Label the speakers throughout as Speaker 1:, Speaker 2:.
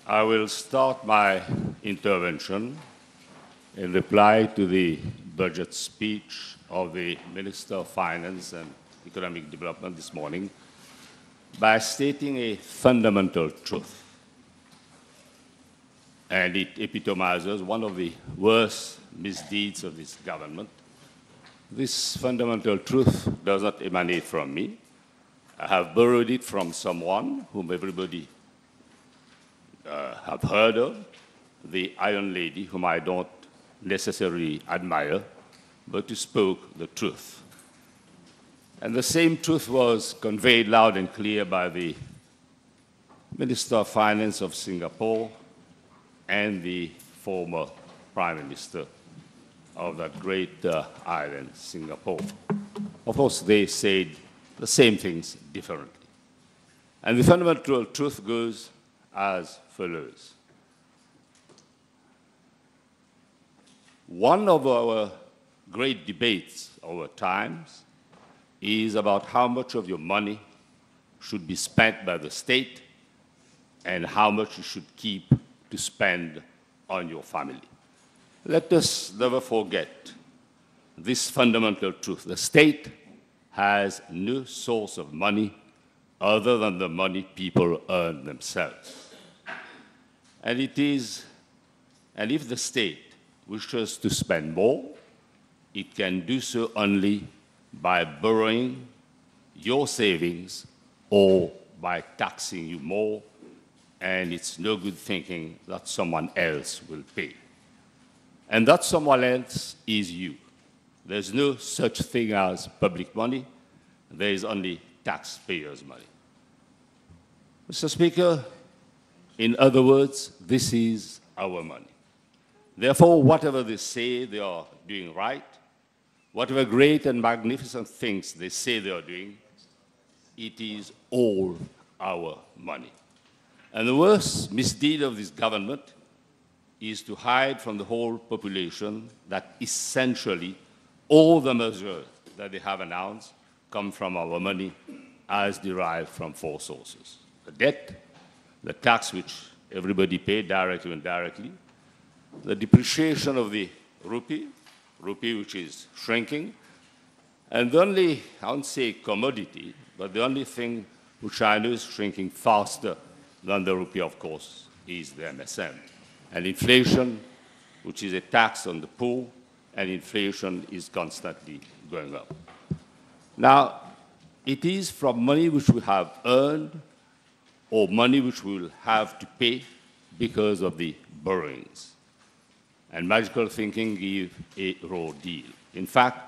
Speaker 1: I will start my intervention in reply to the budget speech of the Minister of Finance and Economic Development this morning by stating a fundamental truth. And it epitomizes one of the worst misdeeds of this government. This fundamental truth does not emanate from me. I have borrowed it from someone whom everybody have heard of, the Iron Lady, whom I don't necessarily admire, but who spoke the truth. And the same truth was conveyed loud and clear by the Minister of Finance of Singapore and the former Prime Minister of that great island, Singapore. Of course, they said the same things differently. And the fundamental truth goes as follows. One of our great debates over times is about how much of your money should be spent by the state and how much you should keep to spend on your family. Let us never forget this fundamental truth. The state has no source of money other than the money people earn themselves. And if the state wishes to spend more, it can do so only by borrowing your savings or by taxing you more, and it's no good thinking that someone else will pay. And that someone else is you. There's no such thing as public money. There is only taxpayers' money. Mr. Speaker, in other words, this is our money. Therefore, whatever they say they are doing right, whatever great and magnificent things they say they are doing, it is all our money. And the worst misdeed of this government is to hide from the whole population that essentially all the measures that they have announced come from our money as derived from four sources: the debt, the tax which everybody paid directly and indirectly, the depreciation of the rupee which is shrinking, and the only, I won't say commodity, but the only thing which I know is shrinking faster than the rupee, of course, is the MSM. And inflation, which is a tax on the poor, and inflation is constantly going up. Now, it is from money which we have earned or money which we will have to pay because of the borrowings. And magical thinking gives a raw deal. In fact,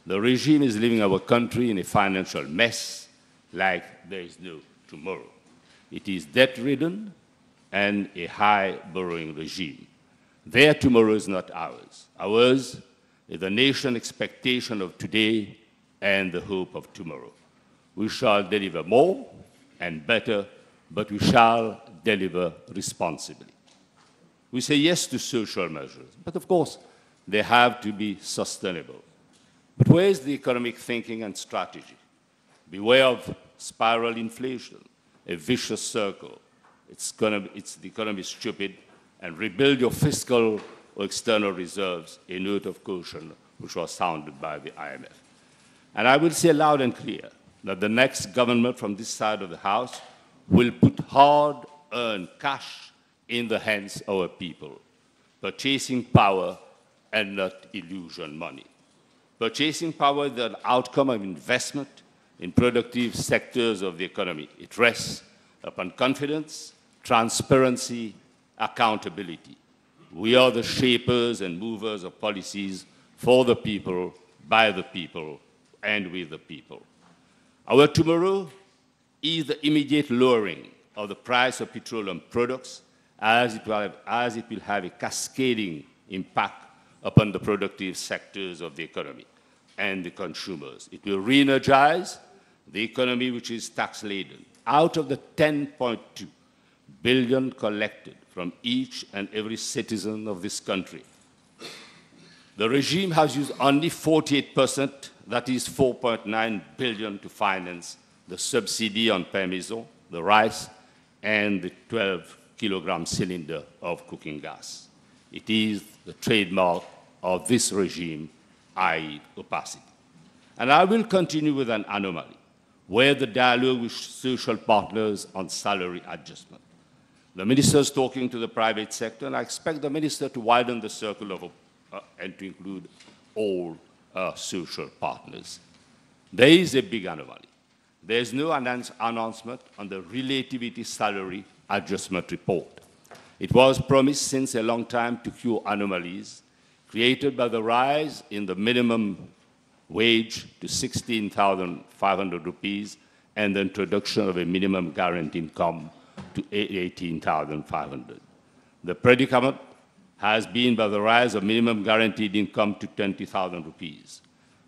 Speaker 1: the regime is leaving our country in a financial mess like there is no tomorrow. It is debt-ridden and a high borrowing regime. Their tomorrow is not ours. Ours is the nation's expectation of today and the hope of tomorrow. We shall deliver more and better, but we shall deliver responsibly. We say yes to social measures, but of course, they have to be sustainable. But where is the economic thinking and strategy? Beware of spiral inflation, a vicious circle. The economy is stupid, and rebuild your fiscal or external reserves, a note of caution which was sounded by the IMF. And I will say loud and clear that the next government from this side of the House will put hard-earned cash in the hands of our people, purchasing power and not illusion money. Purchasing power is the outcome of investment in productive sectors of the economy. It rests upon confidence, transparency, accountability. We are the shapers and movers of policies for the people, by the people, and with the people. Our tomorrow is the immediate lowering of the price of petroleum products as it will have a cascading impact upon the productive sectors of the economy and the consumers. It will re-energize the economy which is tax-laden. Out of the 10.2 billion collected from each and every citizen of this country, the regime has used only 48%, that is 4.9 billion, to finance the subsidy on pain maison, the rice, and the 12 kilogram cylinder of cooking gas. It is the trademark of this regime, i.e. opacity. And I will continue with an anomaly, where the dialogue with social partners on salary adjustment. The minister is talking to the private sector, and I expect the minister to widen the circle of, and to include all social partners. There is a big anomaly. There is no announcement on the relativity salary adjustment report. It was promised since a long time to cure anomalies created by the rise in the minimum wage to 16,500 rupees and the introduction of a minimum guaranteed income to 18,500. The predicament has been by the rise of minimum guaranteed income to 20,000 rupees.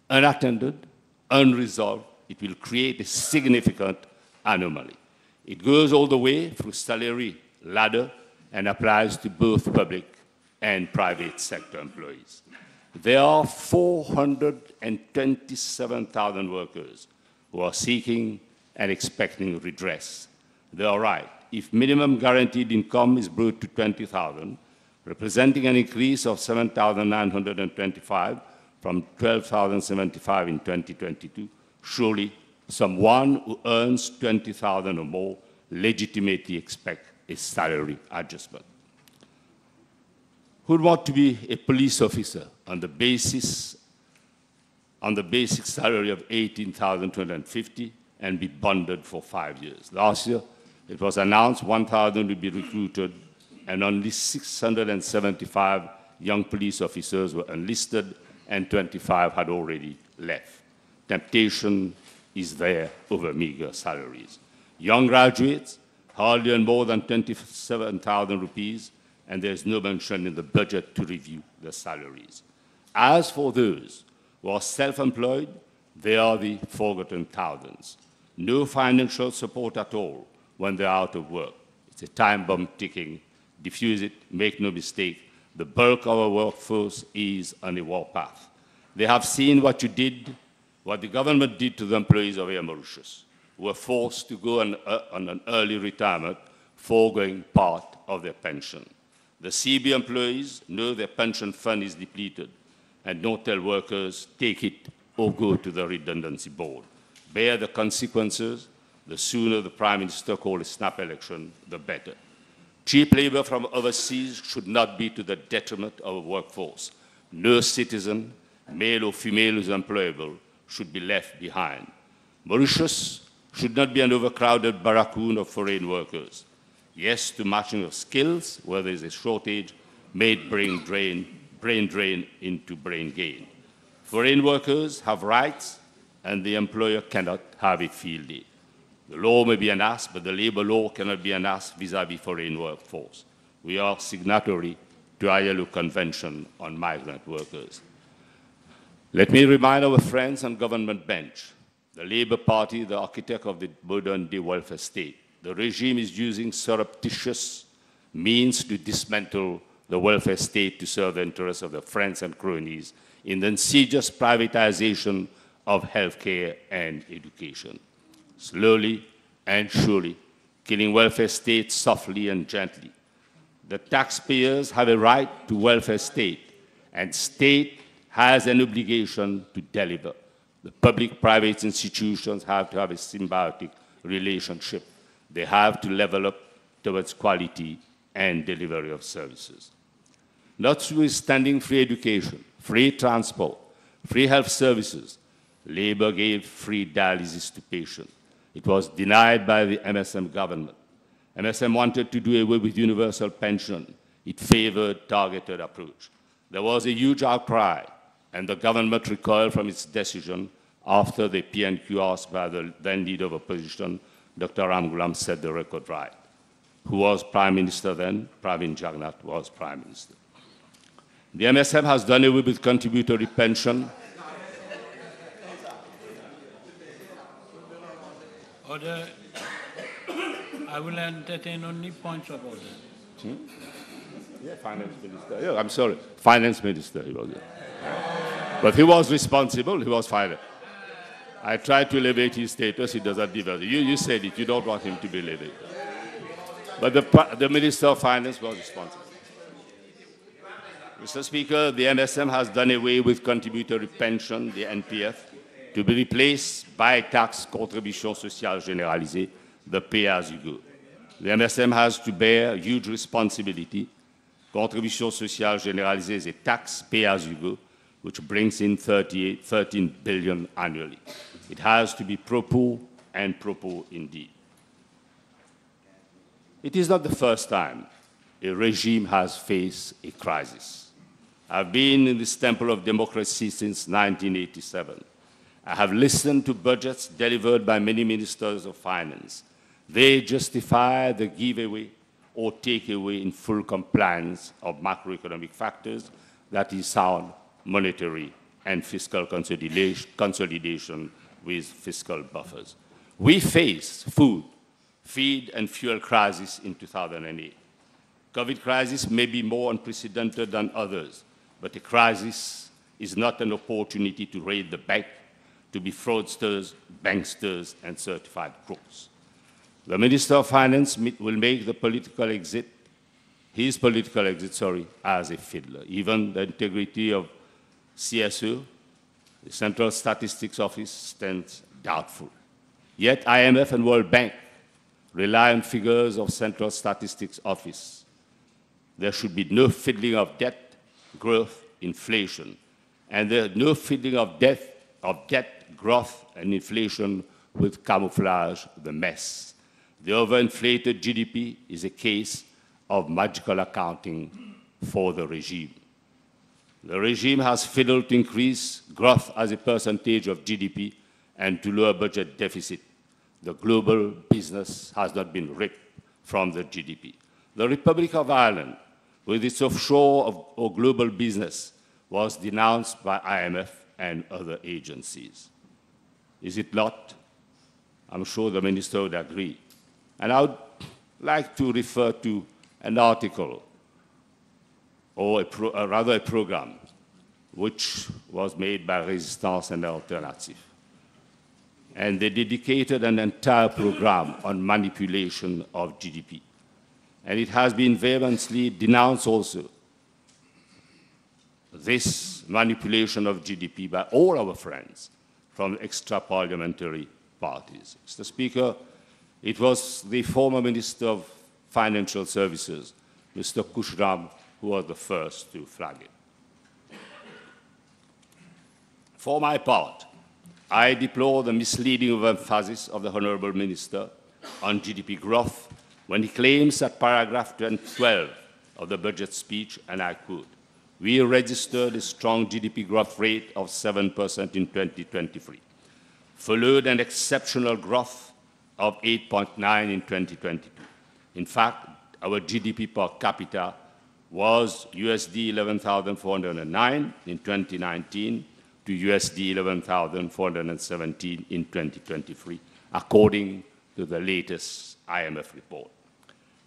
Speaker 1: Unattended, unresolved, it will create a significant anomaly. It goes all the way through salary ladder and applies to both public and private sector employees. There are 427,000 workers who are seeking and expecting redress. They are right. If minimum guaranteed income is brought to 20,000, representing an increase of 7,925 from 12,075 in 2022, surely someone who earns 20,000 or more legitimately expects a salary adjustment. Who would want to be a police officer on the basic salary of 18,250 and be bonded for 5 years? Last year, it was announced 1,000 would be recruited, and only 675 young police officers were enlisted, and 25 had already left. Temptation is there over meager salaries. Young graduates hardly earn more than 27,000 rupees, and there's no mention in the budget to review the salaries. As for those who are self-employed, they are the forgotten thousands. No financial support at all when they're out of work. It's a time bomb ticking. Diffuse it, make no mistake. The bulk of our workforce is on a warpath. They have seen what you did, what the government did to the employees of Air Mauritius, who were forced to go on an early retirement, foregoing part of their pension. The CB employees know their pension fund is depleted and don't tell workers, take it or go to the redundancy board. Bear the consequences. The sooner the Prime Minister calls a snap election, the better. Cheap labor from overseas should not be to the detriment of a workforce. No citizen, male or female who is employable, should be left behind. Mauritius should not be an overcrowded barracoon of foreign workers. Yes, to matching of skills, where there is a shortage, may brain drain into brain gain. Foreign workers have rights, and the employer cannot have a field day. The law may be an ass, but the labor law cannot be an ass vis-à-vis foreign workforce. We are signatory to ILO Convention on Migrant Workers. Let me remind our friends on government bench, the Labour Party, the architect of the modern-day welfare state. The regime is using surreptitious means to dismantle the welfare state to serve the interests of their friends and cronies in the insidious privatization of healthcare and education. Slowly and surely, killing welfare state softly and gently. The taxpayers have a right to welfare state, and state has an obligation to deliver. The public-private institutions have to have a symbiotic relationship. They have to level up towards quality and delivery of services. Notwithstanding free education, free transport, free health services, Labour gave free dialysis to patients. It was denied by the MSM government. MSM wanted to do away with universal pension. It favored targeted approach. There was a huge outcry, and the government recoiled from its decision after the PNQ asked by the then leader of opposition, Dr Ramgulam, set the record right. Who was Prime Minister then? Pravin Jagannath was Prime Minister. The MSM has done away with contributory pension.
Speaker 2: Order. I will entertain only points of order.
Speaker 1: Yeah, Finance Minister. Yeah, I'm sorry. Finance Minister, he was. But he was responsible, he was fired. I tried to elevate his status, he doesn't deserve it. You said it, you don't want him to be elevated. But the Minister of Finance was responsible. Mr. Speaker, the MSM has done away with contributory pension, the NPF, to be replaced by tax contribution sociale généralisée, the pay-as-you-go. The MSM has to bear huge responsibility. Contribution sociale généralisée is a tax pay-as-you-go, which brings in 13 billion annually. It has to be pro-poor and pro-poor indeed. It is not the first time a regime has faced a crisis. I've been in this temple of democracy since 1987. I have listened to budgets delivered by many ministers of finance. They justify the giveaway or takeaway in full compliance of macroeconomic factors, that is sound monetary and fiscal consolidation with fiscal buffers. We faced food, feed, and fuel crisis in 2008. COVID crisis may be more unprecedented than others, but a crisis is not an opportunity to raid the bank, to be fraudsters, banksters, and certified crooks. The Minister of Finance will make the political exit, his political exit, as a fiddler. Even the integrity of CSO, the Central Statistics Office, stands doubtful. Yet IMF and World Bank rely on figures of Central Statistics Office. There should be no fiddling of debt, growth, inflation, and there no fiddling of debt, growth, and inflation with camouflage the mess. The overinflated GDP is a case of magical accounting for the regime. The regime has fiddled to increase growth as a percentage of GDP and to lower budget deficit. The global business has not been ripped from the GDP. The Republic of Ireland, with its offshore or global business, was denounced by IMF and other agencies. Is it not? I'm sure the minister would agree. And I would like to refer to an article, or rather a program, which was made by Resistance and Alternative. And they dedicated an entire program on manipulation of GDP. And it has been vehemently denounced also, this manipulation of GDP by all our friends from extra-parliamentary parties. Mr. Speaker, it was the former Minister of Financial Services, Mr. Kushram, who was the first to flag it. For my part, I deplore the misleading emphasis of the Honourable Minister on GDP growth when he claims at paragraph 12 of the budget speech, and I quote, "We registered a strong GDP growth rate of 7% in 2023, followed an exceptional growth of 8.9% in 2022. In fact, our GDP per capita was USD 11,409 in 2019 to USD 11,417 in 2023, according to the latest IMF report.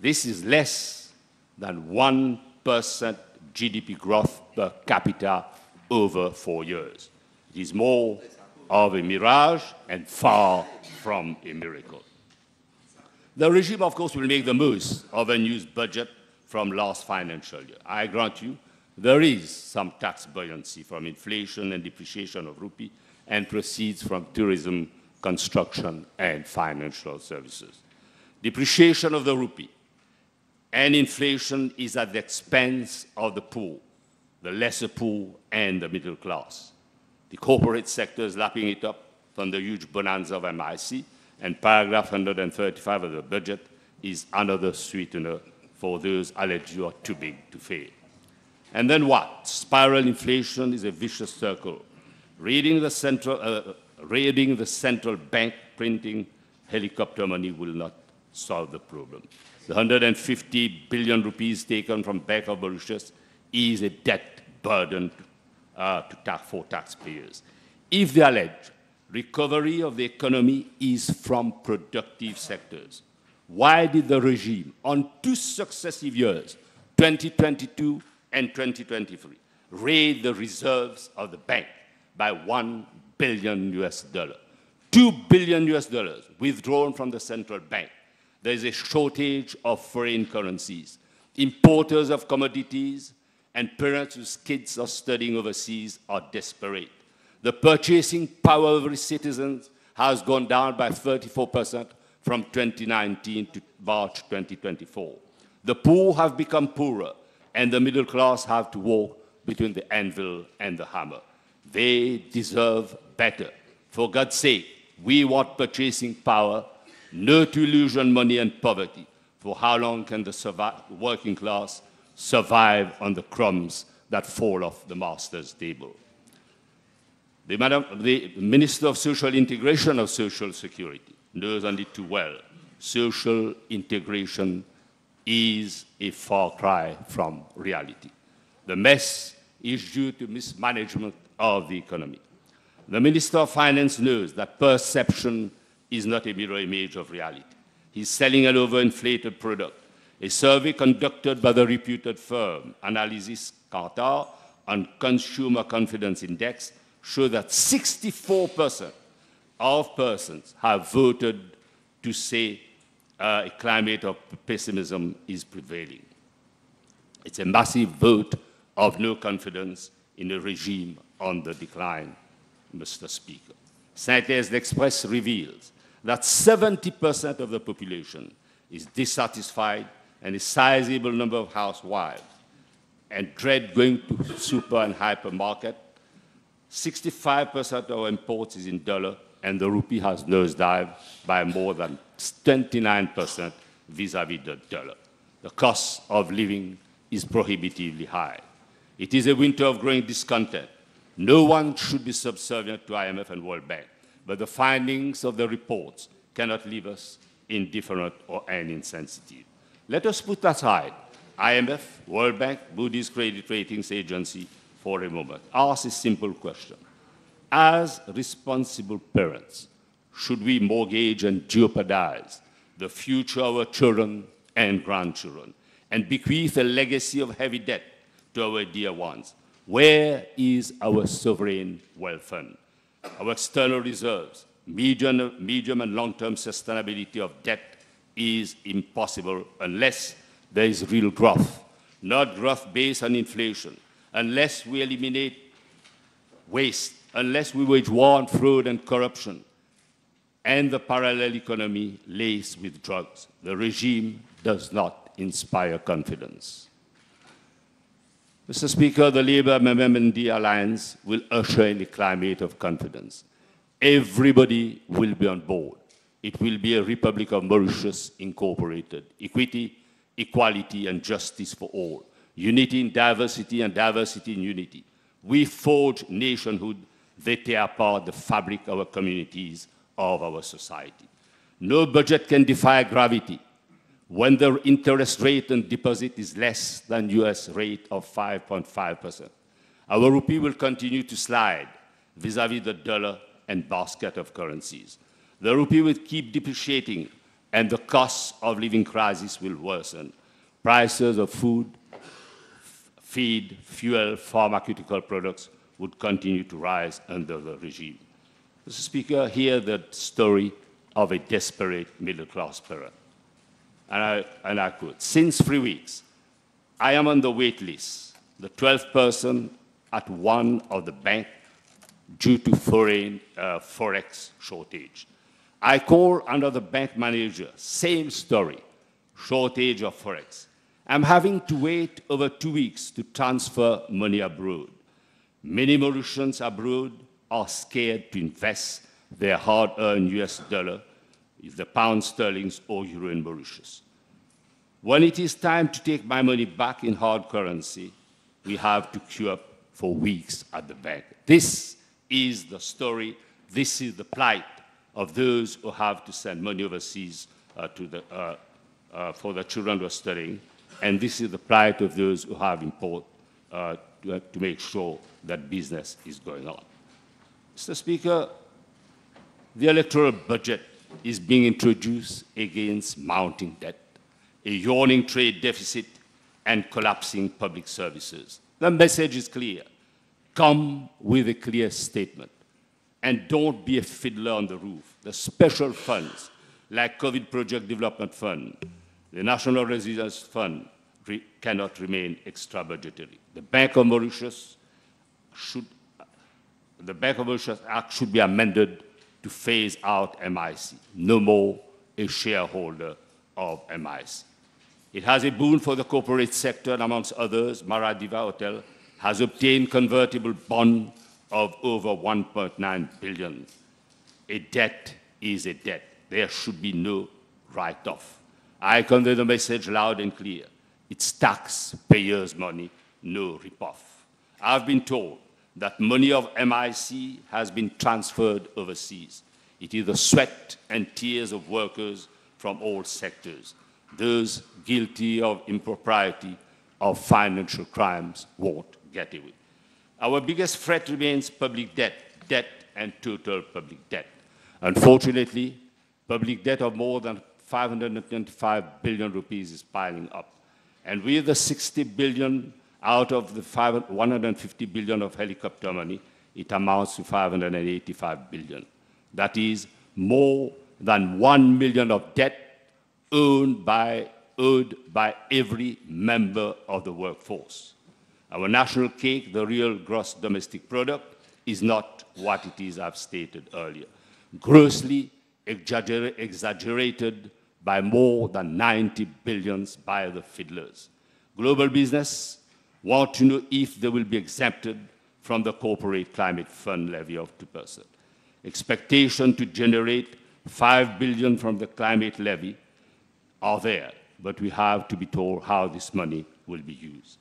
Speaker 1: This is less than 1% GDP growth per capita over 4 years. It is more of a mirage and far from a miracle. The regime, of course, will make the most of a news budget from last financial year. I grant you, there is some tax buoyancy from inflation and depreciation of rupee and proceeds from tourism, construction, and financial services. Depreciation of the rupee and inflation is at the expense of the poor, the lesser poor, and the middle class. The corporate sector is lapping it up from the huge bonanza of MIC, and paragraph 135 of the budget is another sweetener for those alleged who are too big to fail. And then what? Spiral inflation is a vicious circle. Raiding the central bank printing helicopter money will not solve the problem. The 150 billion rupees taken from Bank of Mauritius is a debt burden for taxpayers. If they allege recovery of the economy is from productive sectors, why did the regime, on 2 successive years, 2022 and 2023, raid the reserves of the bank by $1 billion US? $2 billion US withdrawn from the central bank. there is a shortage of foreign currencies. Importers of commodities and parents whose kids are studying overseas are desperate. The purchasing power of its citizens has gone down by 34% from 2019 to March 2024. The poor have become poorer, and the middle class have to walk between the anvil and the hammer. They deserve better. For God's sake, we want purchasing power, no to illusion money and poverty. For how long can the working class survive on the crumbs that fall off the master's table? The Minister of Social Integration of Social Security knows only too well social integration is a far cry from reality. The mess is due to mismanagement of the economy. The Minister of Finance knows that perception is not a mirror image of reality. He's selling an overinflated product. A survey conducted by the reputed firm Analysis Qatar on Consumer Confidence Index showed that 64% of persons have voted to say a climate of pessimism is prevailing. It's a massive vote of no confidence in a regime on the decline, Mr. Speaker. Synthèse Express reveals that 70% of the population is dissatisfied and a sizable number of housewives and dread going to super and hypermarket. 65% of our imports is in dollar, and the rupee has nosedived by more than 29% vis-à-vis the dollar. The cost of living is prohibitively high. It is a winter of growing discontent. No one should be subservient to IMF and World Bank, but the findings of the reports cannot leave us indifferent or insensitive. Let us put aside IMF, World Bank, Moody's Credit Ratings Agency for a moment. Ask a simple question. As responsible parents, should we mortgage and jeopardize the future of our children and grandchildren and bequeath a legacy of heavy debt to our dear ones? Where is our sovereign wealth fund? Our external reserves, medium and long-term sustainability of debt is impossible unless there is real growth, not growth based on inflation, unless we eliminate waste, unless we wage war on fraud and corruption, and the parallel economy laced with drugs. The regime does not inspire confidence. Mr. Speaker, the Labour-MMD alliance will usher in a climate of confidence. Everybody will be on board. It will be a Republic of Mauritius incorporated. Equity, equality, and justice for all. Unity in diversity and diversity in unity. We forge nationhood. They tear apart the fabric of our communities, of our society. No budget can defy gravity. When the interest rate on deposit is less than US rate of 5.5%, our rupee will continue to slide vis-à-vis the dollar and basket of currencies. The rupee will keep depreciating, and the cost of living crisis will worsen. Prices of food, feed, fuel, pharmaceutical products would continue to rise under the regime. Mr. Speaker, hear the story of a desperate middle-class parent. And I quote, since 3 weeks, I am on the wait list, the 12th person at one of the banks due to foreign forex shortage. I call another bank manager, same story, shortage of forex. I'm having to wait over 2 weeks to transfer money abroad. Many Mauritians abroad are scared to invest their hard-earned US dollar, if the pound sterling or euro in Mauritius. When it is time to take my money back in hard currency, we have to queue up for weeks at the bank. This is the story, this is the plight of those who have to send money overseas for the children who are studying, and this is the plight of those who have import to make sure that business is going on. Mr. Speaker, the electoral budget is being introduced against mounting debt, a yawning trade deficit, and collapsing public services. The message is clear. Come with a clear statement, and don't be a fiddler on the roof. The special funds like COVID Project Development Fund, the National Resilience Fund cannot remain extra budgetary. The Bank of Mauritius Act should be amended to phase out MIC, no more a shareholder of MIC. It has a boon for the corporate sector, and amongst others, Maradiva Hotel has obtained convertible bond of over 1.9 billion. A debt is a debt. There should be no write-off. I convey the message loud and clear. It's taxpayers' money, no rip-off. I've been told that money of MIC has been transferred overseas. It is the sweat and tears of workers from all sectors. Those guilty of impropriety of financial crimes won't get away. Our biggest threat remains public debt and total public debt. Unfortunately, public debt of more than 525 billion rupees is piling up. And with the 60 billion out of the 150 billion of helicopter money, it amounts to 585 billion. That is more than 1 million of debt owed by every member of the workforce. Our national cake, the real gross domestic product, is not what it is, I've stated earlier. Grossly exaggerated by more than 90 billions by the fiddlers. Global business want to know if they will be exempted from the corporate climate fund levy of 2%. Expectation to generate 5 billion from the climate levy are there, but we have to be told how this money will be used.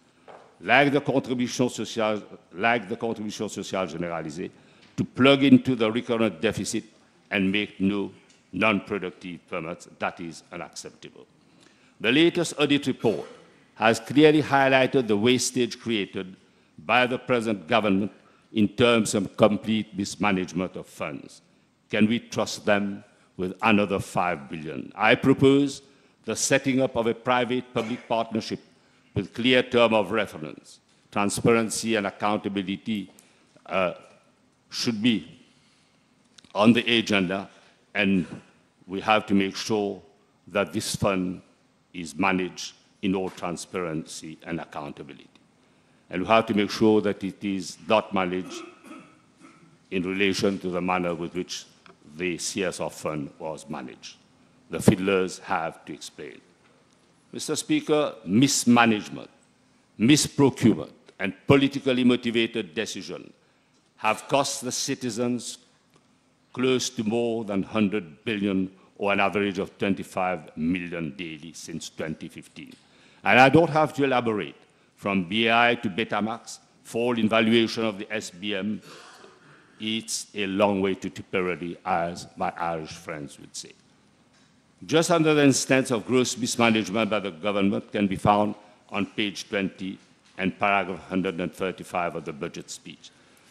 Speaker 1: Like the contribution sociale généralisée, to plug into the recurrent deficit and make no non-productive permits, that is unacceptable. The latest audit report has clearly highlighted the wastage created by the present government in terms of complete mismanagement of funds. Can we trust them with another 5 billion? I propose the setting up of a private-public partnership with clear term of reference. Transparency and accountability should be on the agenda, and we have to make sure that this fund is managed in all transparency and accountability. And we have to make sure that it is not managed in relation to the manner with which the CSR fund was managed. The fiddlers have to explain. Mr. Speaker, mismanagement, misprocurement, and politically motivated decision have cost the citizens close to more than 100 billion, or an average of 25 million daily since 2015. And I don't have to elaborate. From BI to Betamax, fall in valuation of the SBM, it's a long way to Tipperary, as my Irish friends would say. Just another instance of gross mismanagement by the government can be found on page 20 and paragraph 135 of the budget speech.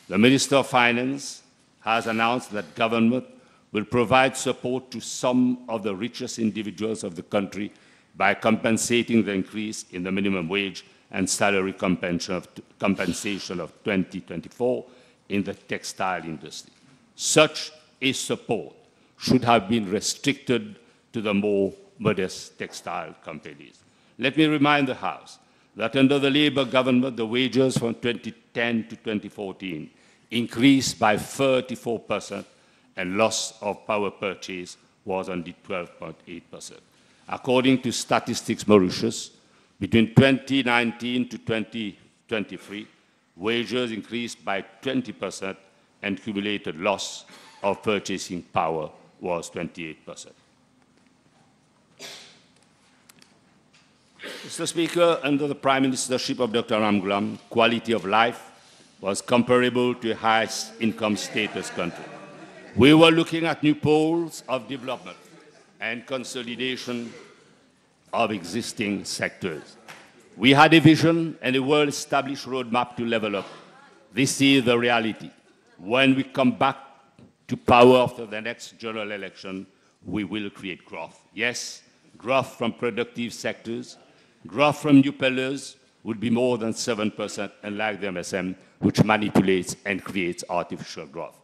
Speaker 1: The Minister of Finance has announced that government will provide support to some of the richest individuals of the country by compensating the increase in the minimum wage and salary compensation of 2024 in the textile industry. Such a support should have been restricted to the more modest textile companies. Let me remind the House that under the Labour government, the wages from 2010 to 2014 increased by 34%, and loss of power purchase was only 12.8%. According to Statistics Mauritius, between 2019 to 2023, wages increased by 20%, and cumulated loss of purchasing power was 28%. Mr. Speaker, under the Prime Ministership of Dr. Arvin Boolell, quality of life was comparable to a highest income status country. We were looking at new poles of development and consolidation of existing sectors. We had a vision and a well-established roadmap to level up. This is the reality. When we come back to power after the next general election, we will create growth. Yes, growth from productive sectors, growth from new pillars would be more than 7%, unlike the MSM, which manipulates and creates artificial growth.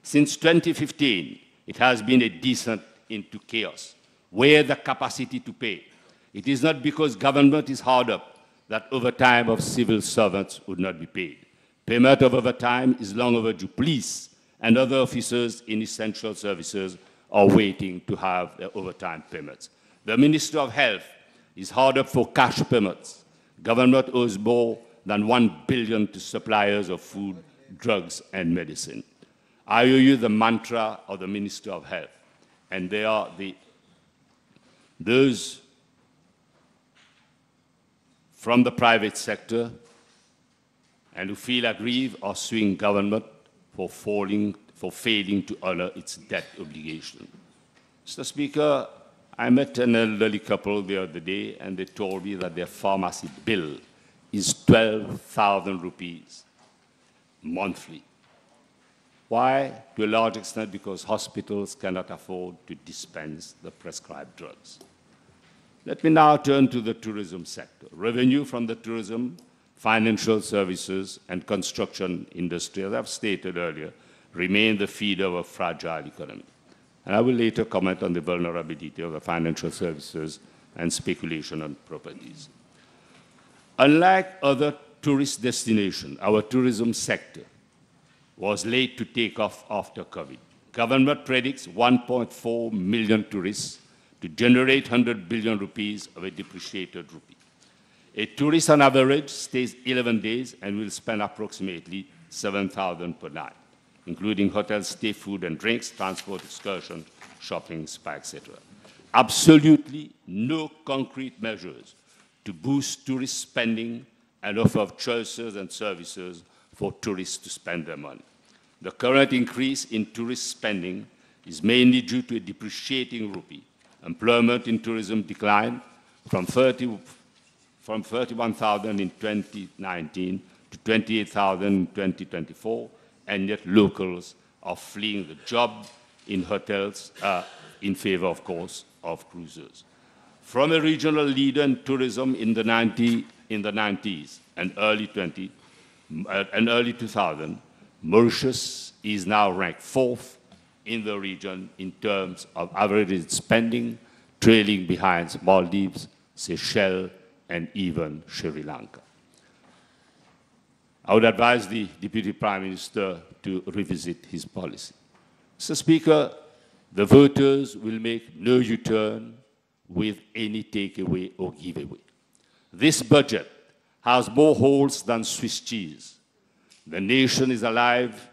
Speaker 1: Since 2015, it has been a decent into chaos. Where the capacity to pay? It is not because government is hard up that overtime of civil servants would not be paid. Payment of overtime is long overdue. Police and other officers in essential services are waiting to have their overtime payments. The Minister of Health is hard up for cash payments. Government owes more than $1 billion to suppliers of food, drugs, and medicine. I owe you the mantra of the Minister of Health, and they are those from the private sector and who feel aggrieved or suing government for failing to honor its debt obligation. Mr. Speaker, I met an elderly couple the other day, and they told me that their pharmacy bill is 12,000 rupees monthly. Why? To a large extent because hospitals cannot afford to dispense the prescribed drugs. Let me now turn to the tourism sector. Revenue from the tourism, financial services, and construction industry, as I've stated earlier, remain the feeder of a fragile economy. And I will later comment on the vulnerability of the financial services and speculation on properties. Unlike other tourist destinations, our tourism sector was late to take off after COVID. Government predicts 1.4 million tourists to generate 100 billion rupees of a depreciated rupee. A tourist on average stays 11 days and will spend approximately 7,000 per night, including hotel stay, food and drinks, transport, excursion, shopping, spa, etc. Absolutely no concrete measures to boost tourist spending and offer choices and services for tourists to spend their money. The current increase in tourist spending is mainly due to a depreciating rupee. Employment in tourism declined from 31,000 in 2019 to 28,000 in 2024, and yet locals are fleeing the job in hotels in favor, of course, of cruisers. From a regional leader in tourism in the 90s and early 2000, Mauritius is now ranked 4th in the region in terms of average spending, trailing behind Maldives, Seychelles, and even Sri Lanka. I would advise the Deputy Prime Minister to revisit his policy. Mr. Speaker, the voters will make no U-turn with any takeaway or giveaway. This budget has more holes than Swiss cheese. The nation is alive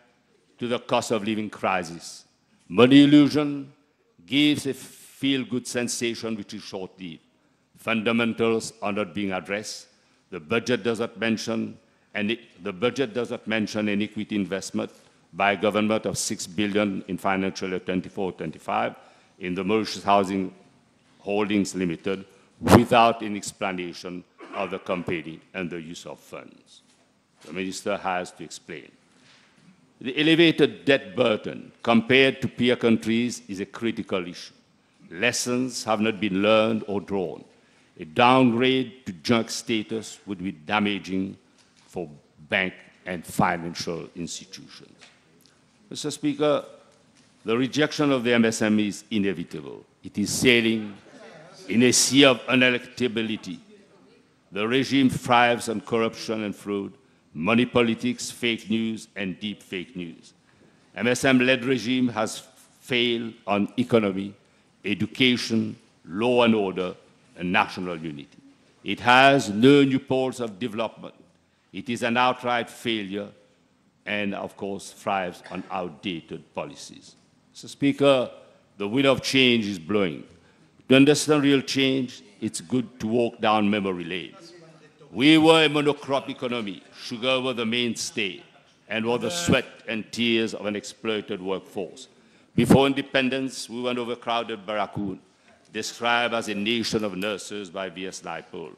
Speaker 1: to the cost of living crisis. Money illusion gives a feel-good sensation which is short-lived. Fundamentals are not being addressed. The budget does not mention an equity investment by government of $6 billion in financial year 24-25 in the Mauritius Housing Holdings Limited without an explanation of the company and the use of funds. The minister has to explain. The elevated debt burden compared to peer countries is a critical issue. Lessons have not been learned or drawn. A downgrade to junk status would be damaging for bank and financial institutions. Mr. Speaker, the rejection of the MSME is inevitable. It is sailing in a sea of unelectability. The regime thrives on corruption and fraud, money politics, fake news, and deep fake news. MSM-led regime has failed on economy, education, law and order, and national unity. It has no new poles of development. It is an outright failure and, of course, thrives on outdated policies. Mr. Speaker, the wind of change is blowing. To understand real change, it's good to walk down memory lane. We were a monocrop economy. Sugar was the mainstay and was the sweat and tears of an exploited workforce. Before independence, we were an overcrowded barracoon, described as a nation of nurses by V.S. Naipaul.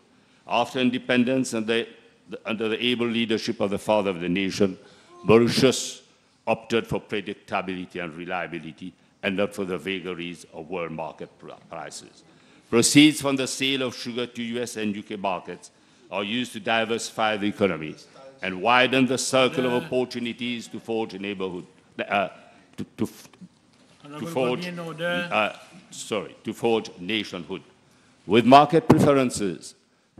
Speaker 1: After independence, under the able leadership of the father of the nation, Mauritius opted for predictability and reliability and not for the vagaries of world market prices. Proceeds from the sale of sugar to US and UK markets are used to diversify the economy and widen the circle of opportunities to forge a neighborhood,
Speaker 2: Honorable
Speaker 1: forge,
Speaker 2: body in order.
Speaker 1: to forge nationhood. With market preferences,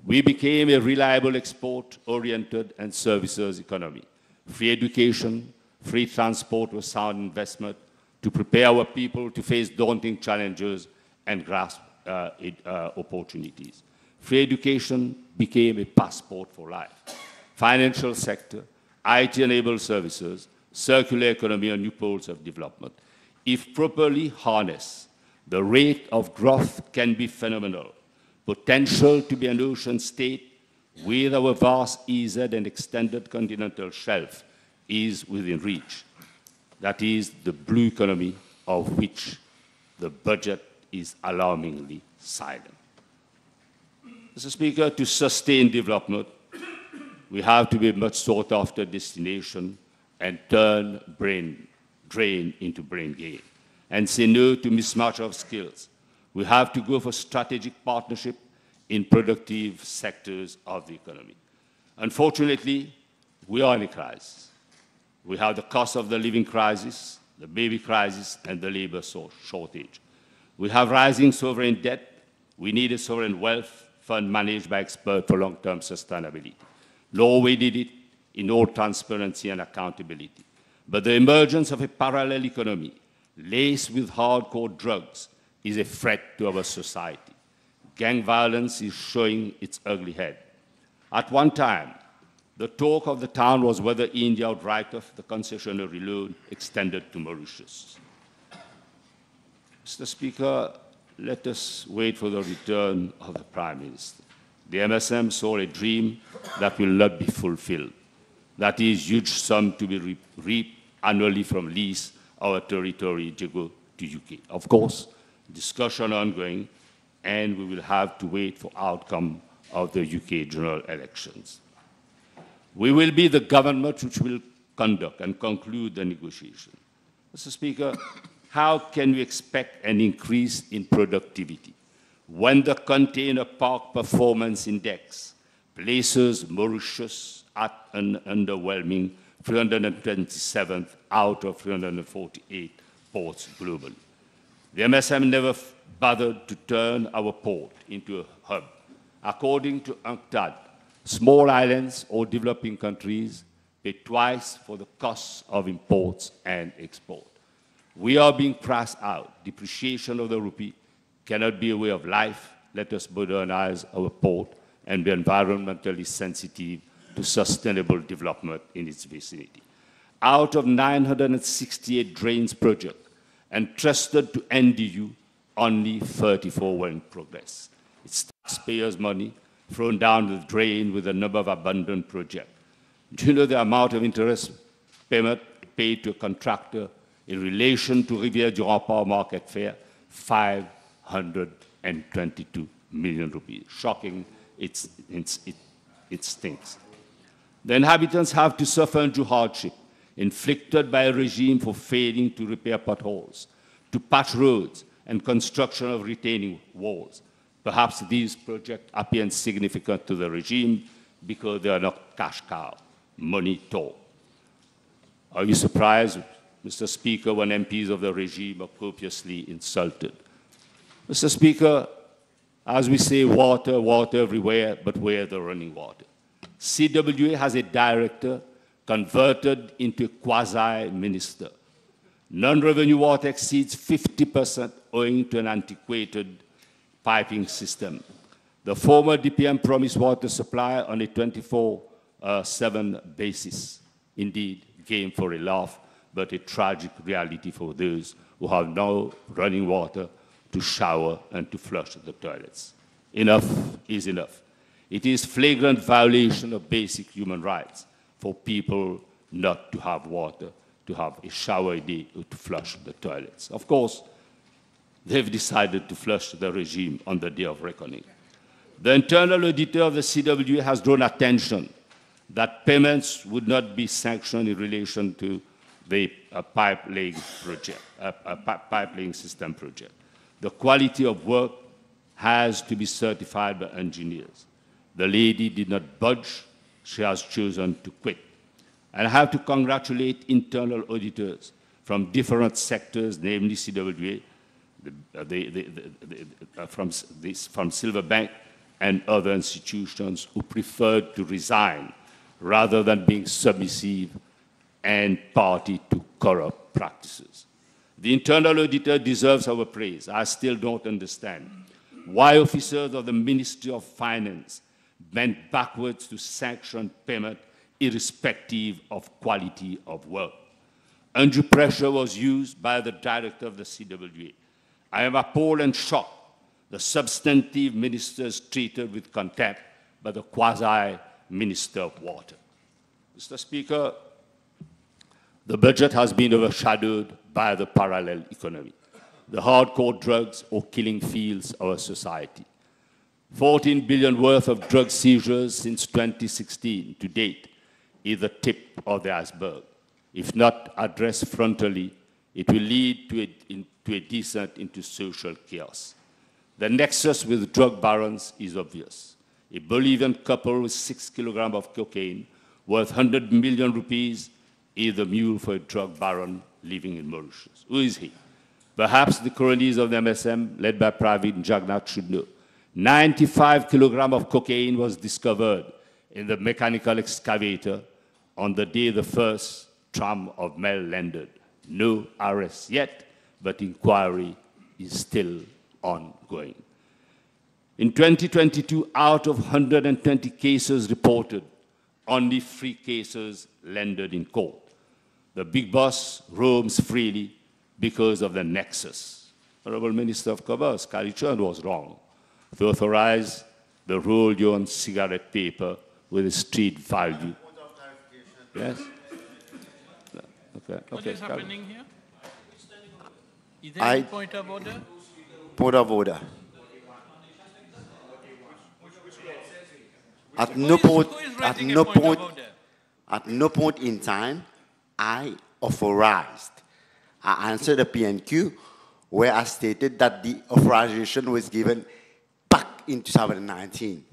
Speaker 1: we became a reliable export-oriented and services economy. Free education, free transport was sound investment to prepare our people to face daunting challenges and grasp opportunities. Free education became a passport for life. Financial sector, IT-enabled services, circular economy are new poles of development. If properly harnessed, the rate of growth can be phenomenal. Potential to be an ocean state with our vast EZ and extended continental shelf is within reach. That is the blue economy of which the budget is alarmingly silent. Mr. Speaker, to sustain development, we have to be a much sought-after destination and turn brain drain into brain gain and say no to mismatch of skills. We have to go for strategic partnership in productive sectors of the economy. Unfortunately, we are in a crisis. We have the cost of the living crisis, the baby crisis, and the labor shortage. We have rising sovereign debt. We need a sovereign wealth fund managed by experts for long-term sustainability. Norway did it in all transparency and accountability. But the emergence of a parallel economy laced with hardcore drugs is a threat to our society. Gang violence is showing its ugly head. At one time, the talk of the town was whether India would write off the concessionary loan extended to Mauritius. Mr. Speaker, let us wait for the return of the Prime Minister. The MSM saw a dream that will not be fulfilled. That is, huge sum to be reaped annually from lease our territory to go to UK. Of course, discussion ongoing, and we will have to wait for outcome of the UK general elections. We will be the government which will conduct and conclude the negotiation. Mr. Speaker, how can we expect an increase in productivity when the Container Park Performance Index places Mauritius at an underwhelming 327th out of 348 ports globally? The MSM never bothered to turn our port into a hub. According to UNCTAD, small islands or developing countries pay twice for the costs of imports and export. We are being priced out. Depreciation of the rupee cannot be a way of life. Let us modernize our port and be environmentally sensitive to sustainable development in its vicinity. Out of 968 drains projects entrusted to NDU, only 34 were in progress. It's taxpayers' money thrown down the drain with a number of abandoned projects. Do you know the amount of interest payment paid to a contractor in relation to Rivière-du-Rempart market fair? 522 million rupees. Shocking, it stinks. The inhabitants have to suffer undue hardship inflicted by a regime for failing to repair potholes, to patch roads, and construction of retaining walls. Perhaps these projects appear insignificant to the regime because they are not cash cow, money talk. Are you surprised, Mr. Speaker, when MPs of the regime are copiously insulted? Mr. Speaker, as we say, water, water everywhere, but where the running water? CWA has a director converted into a quasi-minister. Non-revenue water exceeds 50% owing to an antiquated piping system. The former DPM promised water supply on a 24/7 basis. Indeed, game for a laugh, but a tragic reality for those who have no running water to shower and to flush the toilets. Enough is enough. It is flagrant violation of basic human rights for people not to have water, to have a shower a day, or to flush the toilets. Of course, they've decided to flush the regime on the day of reckoning. The internal auditor of the CWA has drawn attention that payments would not be sanctioned in relation to the pipe-laying system project. The quality of work has to be certified by engineers. The lady did not budge. She has chosen to quit. And I have to congratulate internal auditors from different sectors, namely CWA, from Silverbank and other institutions who preferred to resign rather than being submissive and party to corrupt practices. The internal auditor deserves our praise. I still don't understand why officers of the Ministry of Finance bent backwards to sanction payment irrespective of quality of work. Undue pressure was used by the director of the CWA. I am appalled and shocked the substantive ministers treated with contempt by the quasi-minister of water. Mr. Speaker, the budget has been overshadowed by the parallel economy. The hardcore drugs are killing fields our society. 14 billion worth of drug seizures since 2016 to date is the tip of the iceberg. If not addressed frontally, it will lead to a descent into social chaos. The nexus with drug barons is obvious. A Bolivian couple with 6 kilograms of cocaine worth 100 million rupees is the mule for a drug baron living in Mauritius. Who is he? Perhaps the cronies of the MSM, led by Private Jagannath, should know. 95 kilograms of cocaine was discovered in the mechanical excavator on the day the first tram of mail landed. No arrest yet, but inquiry is still ongoing. In 2022, out of 120 cases reported, only 3 cases landed in court. The big boss roams freely because of the nexus. Honorable Minister of Commerce, Karichand was wrong to authorize the roll-on cigarette paper with a street value. Yes? Okay.
Speaker 2: What is happening here? Is there any point of order?
Speaker 3: Point of order. At no point in time, I authorized. I answered the PNQ where I stated that the authorization was given back in 2019.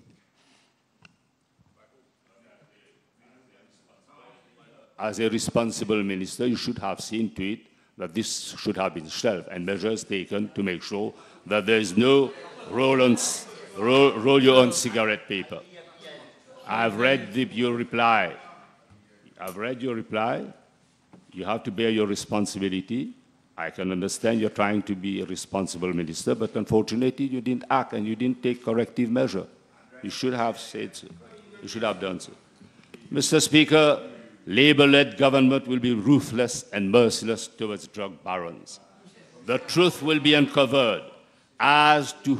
Speaker 1: As a responsible minister, you should have seen to it that this should have been shelved and measures taken to make sure that there is no roll your own cigarette paper. I've read your reply. I've read your reply. You have to bear your responsibility. I can understand you're trying to be a responsible minister, but unfortunately you didn't act and you didn't take corrective measure. You should have said so. You should have done so. Mr. Speaker, Labour-led government will be ruthless and merciless towards drug barons. The truth will be uncovered as to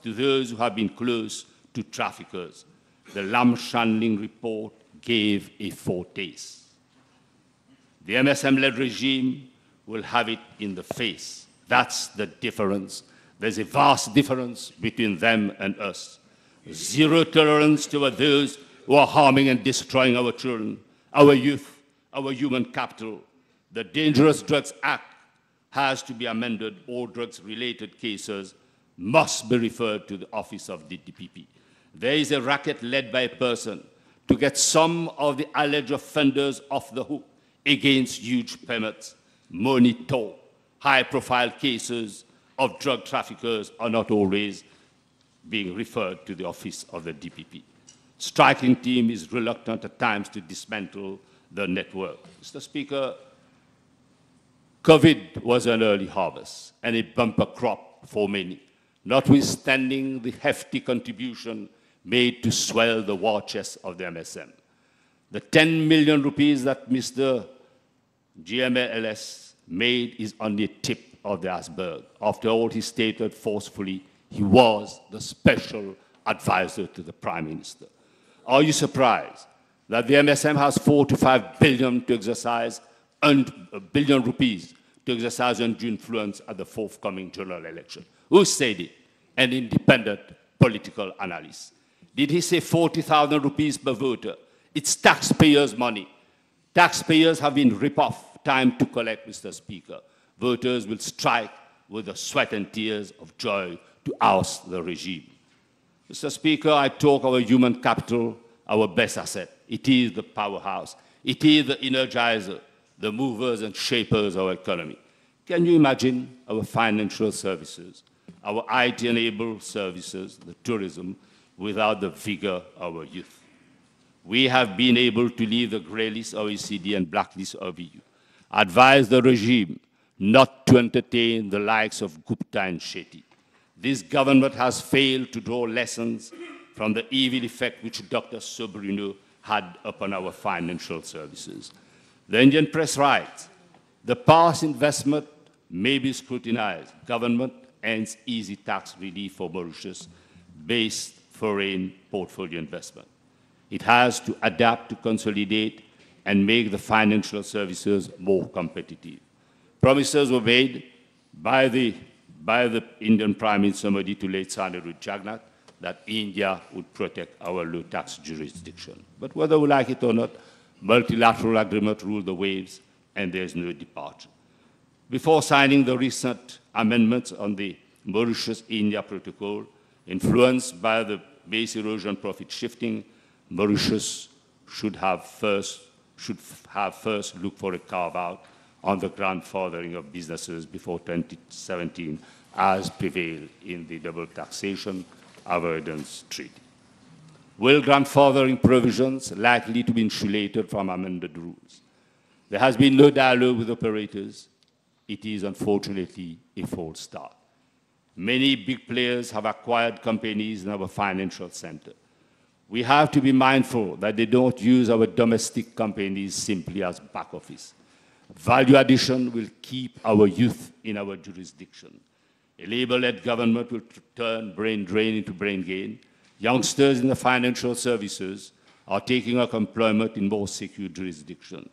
Speaker 1: those who have been close to traffickers. The Lam Shanling report gave a foretaste. The MSM-led regime will have it in the face. That's the difference. There's a vast difference between them and us. Zero tolerance toward those who are harming and destroying our children, our youth, our human capital. The Dangerous Drugs Act has to be amended. All drugs-related cases must be referred to the office of the DPP. There is a racket led by a person to get some of the alleged offenders off the hook against huge payments. Monitor high-profile cases of drug traffickers are not always being referred to the office of the DPP. Striking team is reluctant at times to dismantle the network. Mr. Speaker, COVID was an early harvest and a bumper crop for many, notwithstanding the hefty contribution made to swell the war chest of the MSM. The 10 million rupees that Mr. GMLS made is only a tip of the iceberg. After all, he stated forcefully he was the special advisor to the Prime Minister. Are you surprised that the MSM has 4 to 5 billion to exercise, billion rupees to exercise undue influence at the forthcoming general election? Who said it? An independent political analyst. Did he say 40,000 rupees per voter? It's taxpayers' money. Taxpayers have been ripped off. Time to collect, Mr. Speaker. Voters will strike with the sweat and tears of joy to oust the regime. Mr. Speaker, I talk our human capital, our best asset. It is the powerhouse. It is the energizer. the movers and shapers of our economy. Can you imagine our financial services, our IT-enabled services, the tourism, without the vigor of our youth? We have been able to leave the grey list of OECD and blacklist of EU, advise the regime not to entertain the likes of Gupta and Shetty. This government has failed to draw lessons from the evil effect which Dr. Sobrino had upon our financial services. The Indian press writes, the past investment may be scrutinized. Government ends easy tax relief for Mauritius-based foreign portfolio investment. It has to adapt to consolidate and make the financial services more competitive. Promises were made by the Indian Prime Minister Modi to late Senator Jagannath that India would protect our low-tax jurisdiction. But whether we like it or not, multilateral agreement rule the waves, and there's no departure. Before signing the recent amendments on the Mauritius-India Protocol, influenced by the base erosion profit shifting, Mauritius should have first looked for a carve-out on the grandfathering of businesses before 2017, as prevailed in the double taxation avoidance treaty. Will grandfathering provisions likely to be insulated from amended rules? There has been no dialogue with operators. It is unfortunately a false start. Many big players have acquired companies in our financial center. We have to be mindful that they don't use our domestic companies simply as back office. Value addition will keep our youth in our jurisdiction. A labor-led government will turn brain drain into brain gain. Youngsters in the financial services are taking up employment in more secure jurisdictions.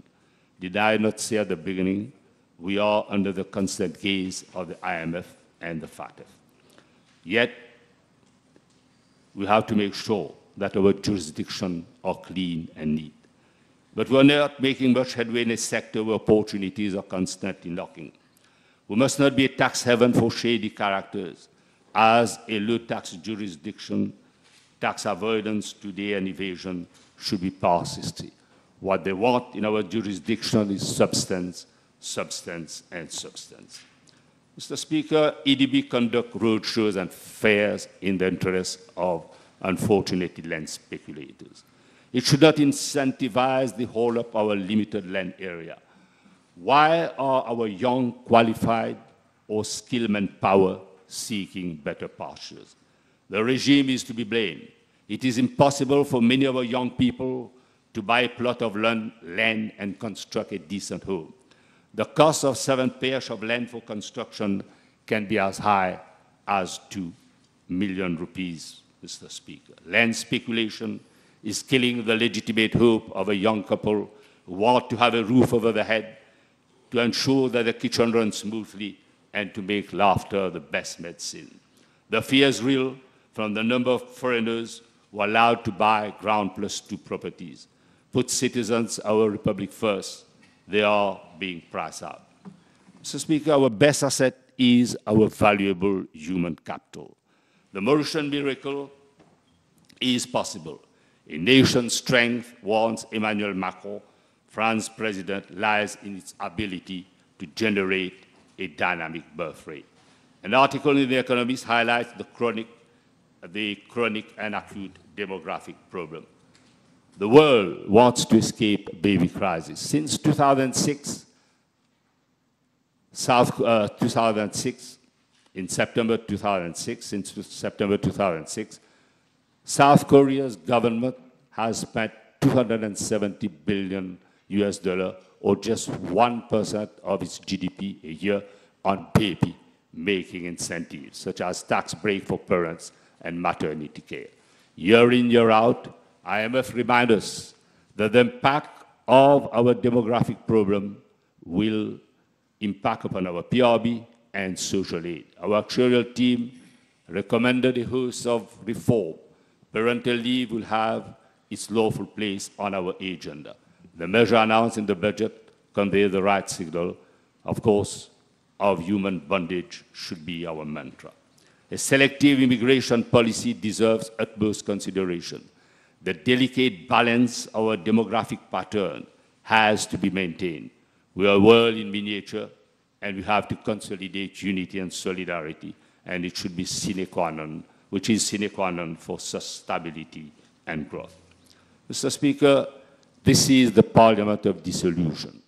Speaker 1: Did I not say at the beginning, we are under the constant gaze of the IMF and the FATF. Yet, we have to make sure that our jurisdictions are clean and neat. But we're not making much headway in a sector where opportunities are constantly knocking. We must not be a tax haven for shady characters. As a low-tax jurisdiction, tax avoidance today and evasion should be past history. What they want in our jurisdiction is substance, substance, and substance. Mr. Speaker, EDB conduct roadshows and fairs in the interest of unfortunately land speculators. It should not incentivize the whole of our limited land area. Why are our young, qualified, or skilled manpower seeking better pastures? The regime is to be blamed. It is impossible for many of our young people to buy a plot of land and construct a decent home. The cost of 7 pairs of land for construction can be as high as 2 million rupees, Mr. Speaker. Land speculation is killing the legitimate hope of a young couple who want to have a roof over their head, to ensure that the kitchen runs smoothly, and to make laughter the best medicine. The fear is real from the number of foreigners who are allowed to buy ground plus 2 properties. Put citizens of our republic first. They are being priced out. Mr. Speaker, our best asset is our valuable human capital. The Mauritian miracle is possible. A nation's strength, warns Emmanuel Macron, France's president, lies in its ability to generate a dynamic birth rate. An article in The Economist highlights the chronic and acute demographic problem. The world wants to escape baby crisis. Since 2006, in September 2006, South Korea's government has spent $270 billion or just 1% of its GDP a year on baby-making incentives, such as tax break for parents and maternity care. Year in, year out, IMF reminds us that the impact of our demographic problem will impact upon our PRB and social aid. Our actuarial team recommended a host of reform. Parental leave will have its lawful place on our agenda. The measure announced in the budget conveys the right signal. Of course, of human bondage should be our mantra. A selective immigration policy deserves utmost consideration. The delicate balance of our demographic pattern has to be maintained. We are a world in miniature, and we have to consolidate unity and solidarity, and it should be sine qua non, which is sine qua non for stability and growth. Mr. Speaker, this is the parliament of dissolution.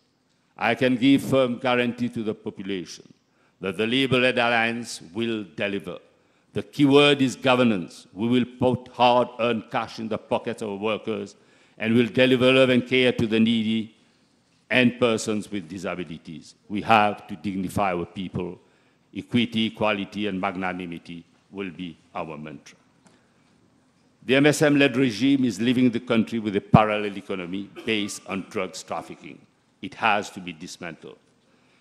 Speaker 1: I can give firm guarantee to the population that the Labour-led alliance will deliver. The key word is governance. We will put hard-earned cash in the pockets of workers and will deliver love and care to the needy and persons with disabilities. We have to dignify our people. Equity, equality, and magnanimity will be our mantra. The MSM-led regime is leaving the country with a parallel economy based on drugs trafficking. It has to be dismantled.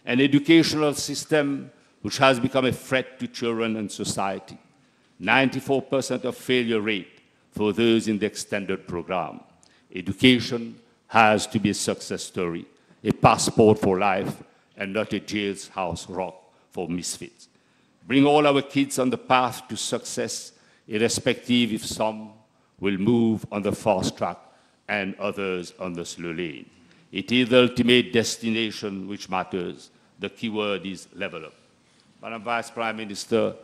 Speaker 1: An educational system which has become a threat to children and society. 94% of failure rate for those in the extended program. Education has to be a success story, a passport for life, and not a jailhouse rock for misfits. Bring all our kids on the path to success, irrespective if some will move on the fast track and others on the slow lane. It is the ultimate destination which matters. The key word is level up. Madam Vice Prime Minister,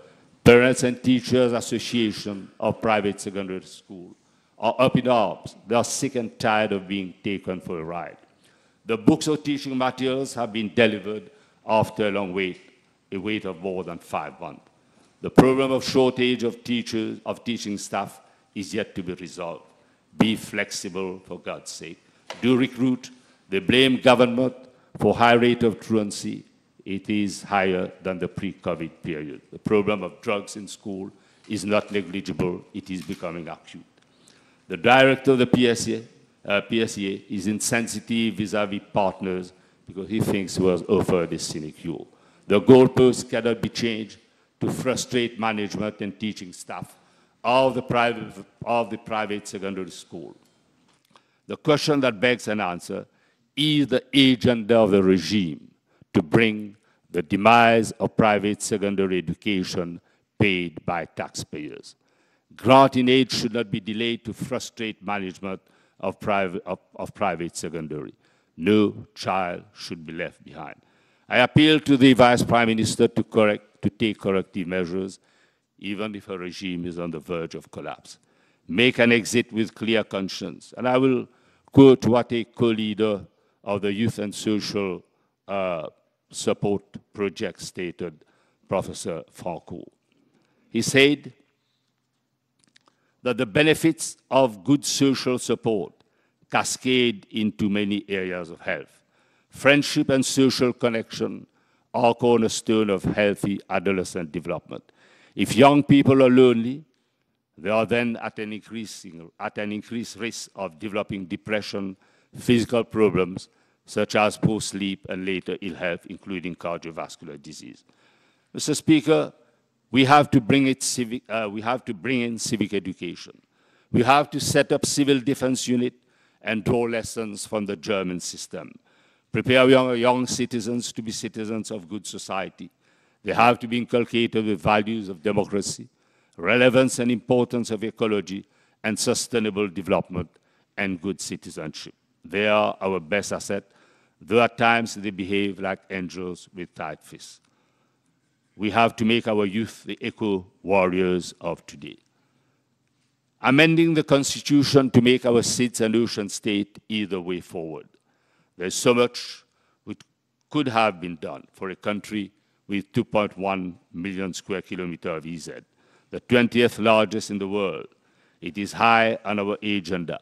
Speaker 1: Parents and Teachers Association of Private Secondary School are up in arms. They are sick and tired of being taken for a ride. The books of teaching materials have been delivered after a long wait, a wait of more than 5 months. The problem of shortage of teachers, of teaching staff, is yet to be resolved. Be flexible, for God's sake. Do recruit. They blame government for high rate of truancy. It is higher than the pre-COVID period. The problem of drugs in school is not negligible. It is becoming acute. The director of the PSA is insensitive vis-à-vis partners because he thinks he was offered a sinecure. The goalposts cannot be changed to frustrate management and teaching staff of the private secondary school. The question that begs an answer is the agenda of the regime to bring the demise of private secondary education paid by taxpayers. Granting aid should not be delayed to frustrate management of private secondary. No child should be left behind. I appeal to the Vice Prime Minister to take corrective measures, even if a regime is on the verge of collapse. Make an exit with clear conscience. And I will quote what a co-leader of the Youth and Social Support Project stated, Professor Franco. He said that the benefits of good social support cascade into many areas of health. Friendship and social connection are cornerstone of healthy adolescent development. If young people are lonely, they are then at an increased risk of developing depression, physical problems, such as poor sleep and later ill health, including cardiovascular disease. Mr. Speaker, we have to bring in civic education. We have to set up civil defense unit and draw lessons from the German system. Prepare young citizens to be citizens of good society. They have to be inculcated with values of democracy, relevance and importance of ecology, and sustainable development and good citizenship. They are our best asset, though at times they behave like angels with tight fists. We have to make our youth the eco-warriors of today. Amending the Constitution to make our seats an ocean state is the way forward. There's so much which could have been done for a country with 2.1 million square kilometers of EZ, the 20th largest in the world. It is high on our agenda.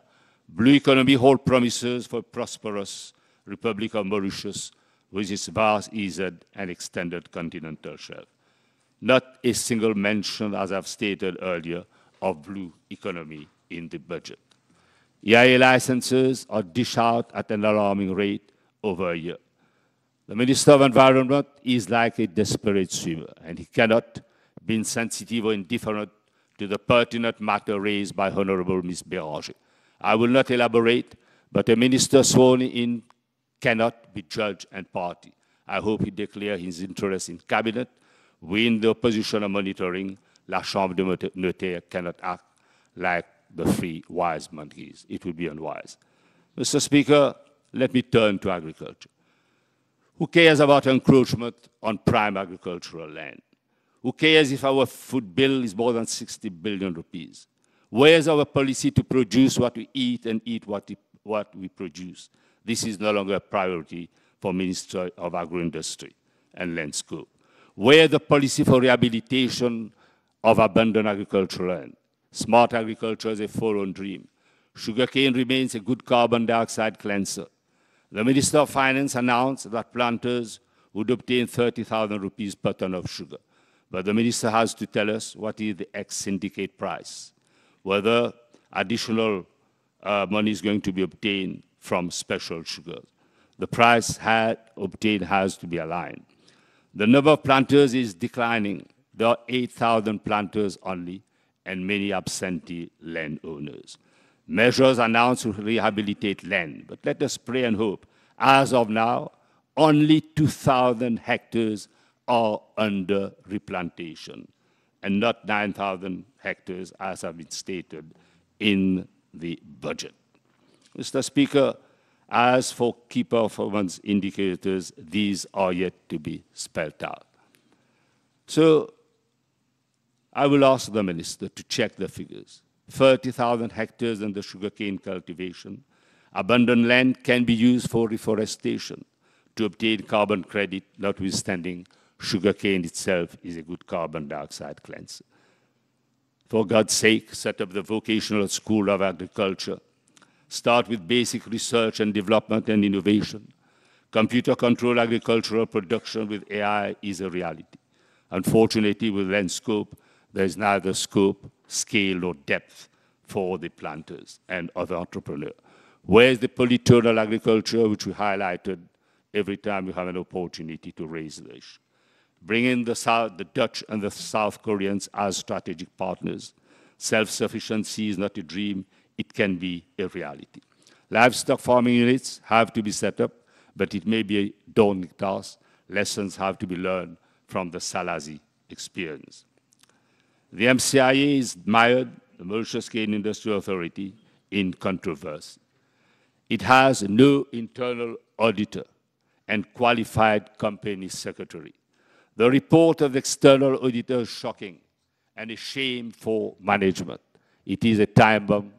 Speaker 1: Blue economy holds promises for prosperous Republic of Mauritius with its vast EZ and extended continental shelf. Not a single mention, as I've stated earlier, of blue economy in the budget. EIA licenses are dished out at an alarming rate over a year. The Minister of Environment is like a desperate swimmer, and he cannot be insensitive or indifferent to the pertinent matter raised by Honorable Ms. Béranger. I will not elaborate, but a minister sworn in cannot be judge and party. I hope he declares his interest in cabinet. We in the opposition are monitoring. La Chambre de Notaire cannot act like the three wise monkeys. It would be unwise. Mr. Speaker, let me turn to agriculture. Who cares about encroachment on prime agricultural land? Who cares if our food bill is more than 60 billion rupees? Where is our policy to produce what we eat and eat what we produce? This is no longer a priority for Ministry of Agro-Industry and Land Scope. Where the policy for rehabilitation of abandoned agricultural land? Smart agriculture is a foreign dream. Sugarcane remains a good carbon dioxide cleanser. The Minister of Finance announced that planters would obtain 30,000 rupees per ton of sugar. But the minister has to tell us what is the ex-syndicate price, whether additional money is going to be obtained from special sugars. The price obtained has to be aligned. The number of planters is declining. There are 8,000 planters only and many absentee landowners. Measures announced to rehabilitate land, but let us pray and hope. As of now, only 2,000 hectares are under replantation, and not 9,000 hectares as have been stated in the budget. Mr. Speaker, as for key performance indicators, these are yet to be spelled out. So I will ask the minister to check the figures. 30,000 hectares under sugarcane cultivation. Abundant land can be used for reforestation to obtain carbon credit, notwithstanding sugarcane itself is a good carbon dioxide cleanser. For God's sake, set up the Vocational School of Agriculture. Start with basic research and development and innovation. Computer-controlled agricultural production with AI is a reality. Unfortunately, with Land Scope, there is neither scope, scale, nor depth for the planters and other entrepreneurs. Where is the polytonal agriculture, which we highlighted every time we have an opportunity to raise the issue? Bring in the Dutch and the South Koreans as strategic partners. Self-sufficiency is not a dream, it can be a reality. Livestock farming units have to be set up, but it may be a daunting task. Lessons have to be learned from the Salazi experience. The MCIA is mired, the Mauritius Cane Industry Authority, in controversy. It has no internal auditor and qualified company secretary. The report of the external auditor is shocking and a shame for management. It is a time bomb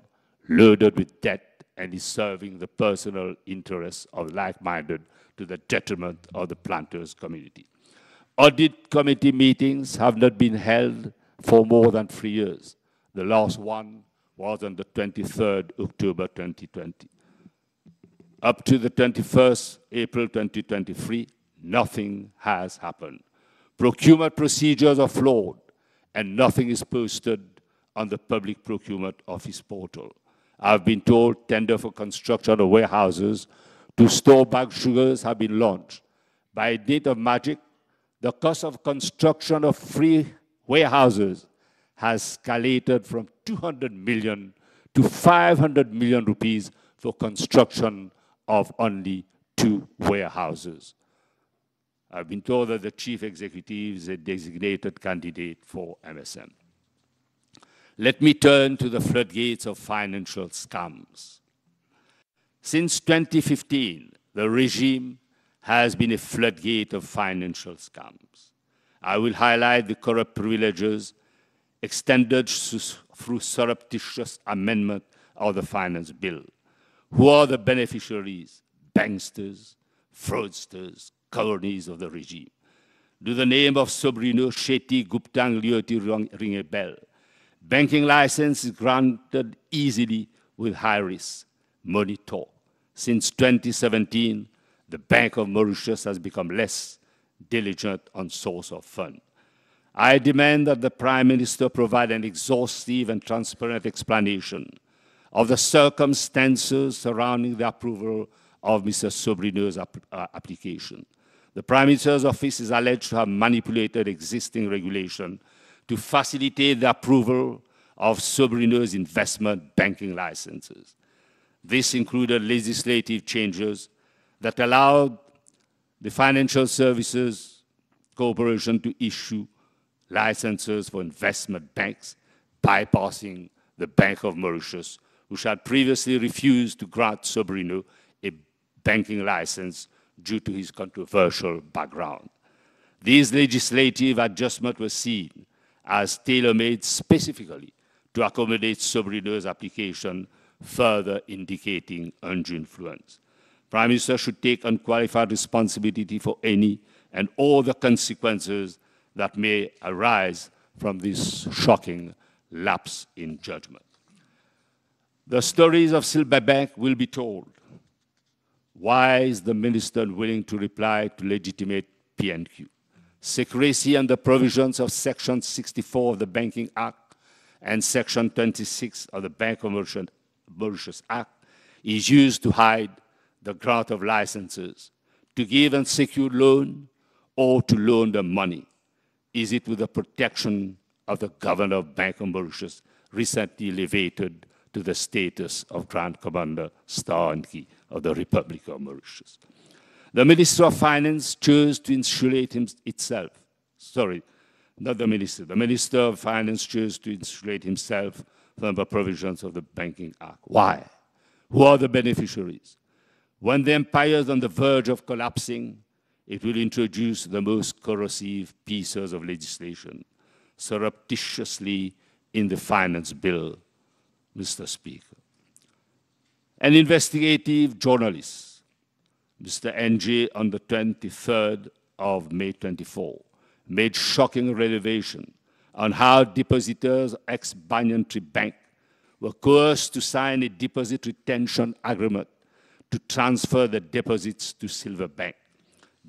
Speaker 1: loaded with debt and is serving the personal interests of like-minded to the detriment of the planters community. Audit committee meetings have not been held for more than 3 years. The last one was on the 23rd October 2020. Up to the 21st April 2023, nothing has happened. Procurement procedures are flawed, and nothing is posted on the Public Procurement Office portal. I've been told tender for construction of warehouses to store bagged sugars have been launched. By a date of magic, the cost of construction of 3 warehouses has escalated from 200 million to 500 million rupees for construction of only 2 warehouses. I've been told that the chief executive is a designated candidate for MSM. Let me turn to the floodgates of financial scams. Since 2015, the regime has been a floodgate of financial scams. I will highlight the corrupt privileges extended through surreptitious amendment of the finance bill. Who are the beneficiaries? Banksters, fraudsters, cronies of the regime. Do the name of Sobrino, Shetty, Gupta, and Lioti ring a bell? Banking license is granted easily with high risk. Money talk. Since 2017, the Bank of Mauritius has become less diligent on source of fund. I demand that the Prime Minister provide an exhaustive and transparent explanation of the circumstances surrounding the approval of Mr. Sobrino's application. The Prime Minister's office is alleged to have manipulated existing regulation to facilitate the approval of Sobrino's investment banking licenses. This included legislative changes that allowed the Financial Services Corporation to issue licenses for investment banks, bypassing the Bank of Mauritius, which had previously refused to grant Sobrino a banking license due to his controversial background. These legislative adjustments were seen as tailor-made specifically to accommodate Sobrino's application, further indicating undue influence. Prime Minister should take unqualified responsibility for any and all the consequences that may arise from this shocking lapse in judgment. The stories of Silver Bank will be told. Why is the minister unwilling to reply to legitimate PNQ? Secrecy and the provisions of Section 64 of the Banking Act and Section 26 of the Bank of Mauritius Act is used to hide the grant of licenses, to give unsecured loan or to loan them money. Is it with the protection of the governor of Bank of Mauritius, recently elevated to the status of Grand Commander Star and Key of the Republic of Mauritius? The Minister of Finance chose to insulate itself. Sorry, not the Minister. The Minister of Finance chose to insulate himself from the provisions of the Banking Act. Why? Who are the beneficiaries? When the empire is on the verge of collapsing, it will introduce the most corrosive pieces of legislation surreptitiously in the finance bill, Mr. Speaker. An investigative journalist, Mr. NJ, on the 23rd of May 24, made shocking revelation on how depositors of ex-Banyan Tree Bank were coerced to sign a deposit retention agreement to transfer the deposits to Silver Bank.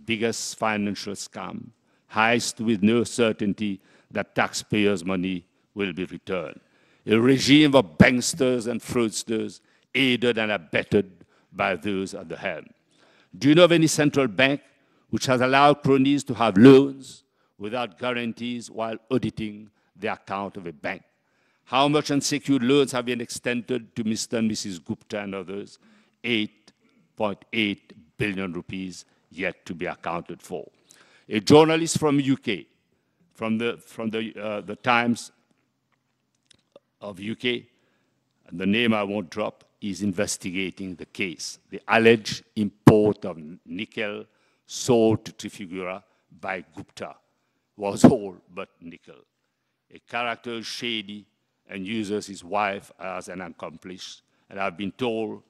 Speaker 1: Biggest financial scam, heist with no certainty that taxpayers' money will be returned. A regime of banksters and fraudsters aided and abetted by those at the helm. Do you know of any central bank which has allowed cronies to have loans without guarantees while auditing the account of a bank? How much unsecured loans have been extended to Mr. and Mrs. Gupta and others? 8.8 billion rupees yet to be accounted for. A journalist from UK, from the Times of UK, and the name I won't drop, is investigating the case. The alleged import of nickel sold to Trifigura by Gupta was all but nickel. A character shady and uses his wife as an accomplice. And I've been told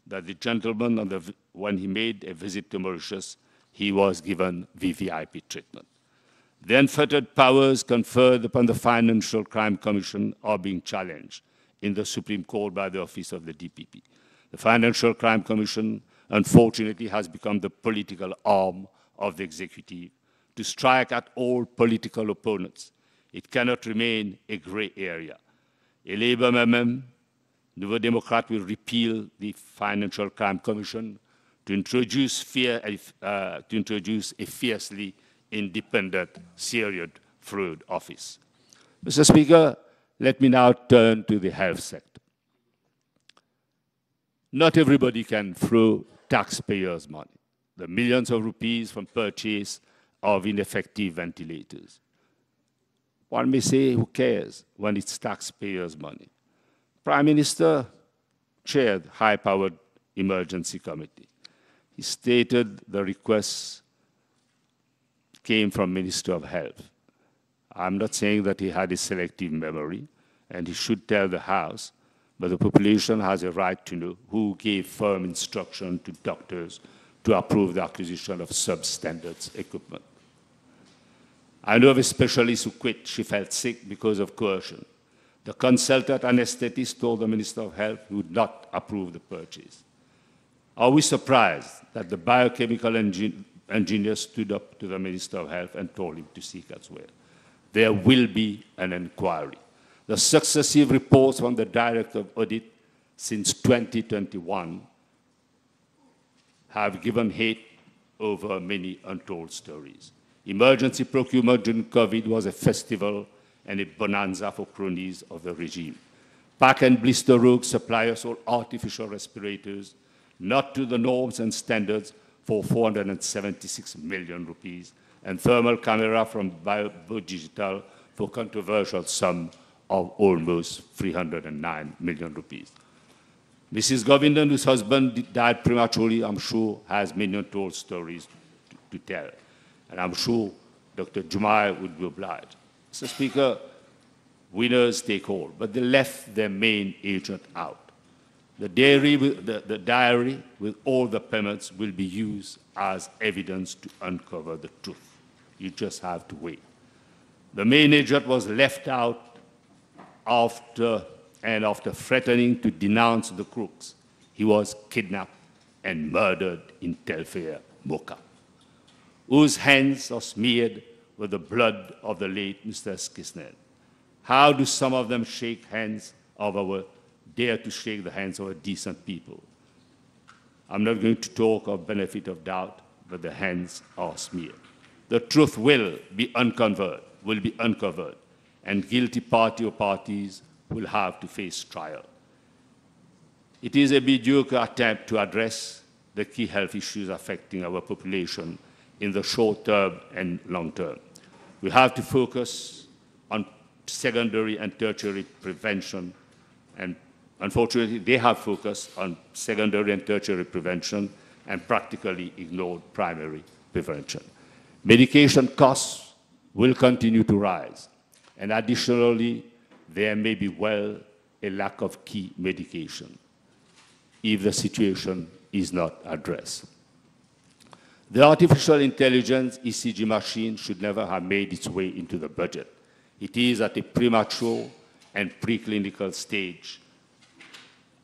Speaker 1: that the gentleman, when he made a visit to Mauritius, he was given VVIP treatment. The unfettered powers conferred upon the Financial Crime Commission are being challenged in the Supreme Court by the Office of the DPP. The Financial Crime Commission, unfortunately, has become the political arm of the executive to strike at all political opponents. It cannot remain a gray area. A Labour member, Nouveau Democrat, will repeal the Financial Crime Commission to introduce a fiercely independent Syrian fraud office. Mr. Speaker, let me now turn to the health sector. Not everybody can throw taxpayers' money. The millions of rupees from purchase of ineffective ventilators. One may say, who cares when it's taxpayers' money? Prime Minister chaired high-powered emergency committee. He stated the requests came from Minister of Health. I'm not saying that he had a selective memory, and he should tell the House, but the population has a right to know who gave firm instruction to doctors to approve the acquisition of substandard equipment. I know of a specialist who quit. She felt sick because of coercion. The consultant anesthetist told the Minister of Health he would not approve the purchase. Are we surprised that the biochemical engineer stood up to the Minister of Health and told him to seek elsewhere? There will be an inquiry. The successive reports from the Director of Audit since 2021 have given hate over many untold stories. Emergency procurement during COVID was a festival and a bonanza for cronies of the regime. Pack and blister rogue suppliers sold artificial respirators, not to the norms and standards, for 476 million rupees, and thermal camera from Digital for controversial sum of almost 309 million rupees. Mrs. Govindan, whose husband died prematurely, I'm sure has many untold stories to tell. And I'm sure Dr. Jumai would be obliged. Mr. Speaker, winners take all, but they left their main agent out. The diary with all the payments will be used as evidence to uncover the truth. You just have to wait. The main agent was left out after threatening to denounce the crooks. He was kidnapped and murdered in Telfair, Mocha, whose hands are smeared with the blood of the late Mr. Skisner. How do some of them dare to shake the hands of decent people? I'm not going to talk of benefit of doubt, but the hands are smeared. The truth will be uncovered, and guilty party or parties will have to face trial. It is a mediocre attempt to address the key health issues affecting our population in the short term and long term. We have to focus on secondary and tertiary prevention, and unfortunately, they have focused on secondary and tertiary prevention and practically ignored primary prevention. Medication costs will continue to rise, and additionally, there may be a lack of key medication if the situation is not addressed. The artificial intelligence ECG machine should never have made its way into the budget. It is at a premature and preclinical stage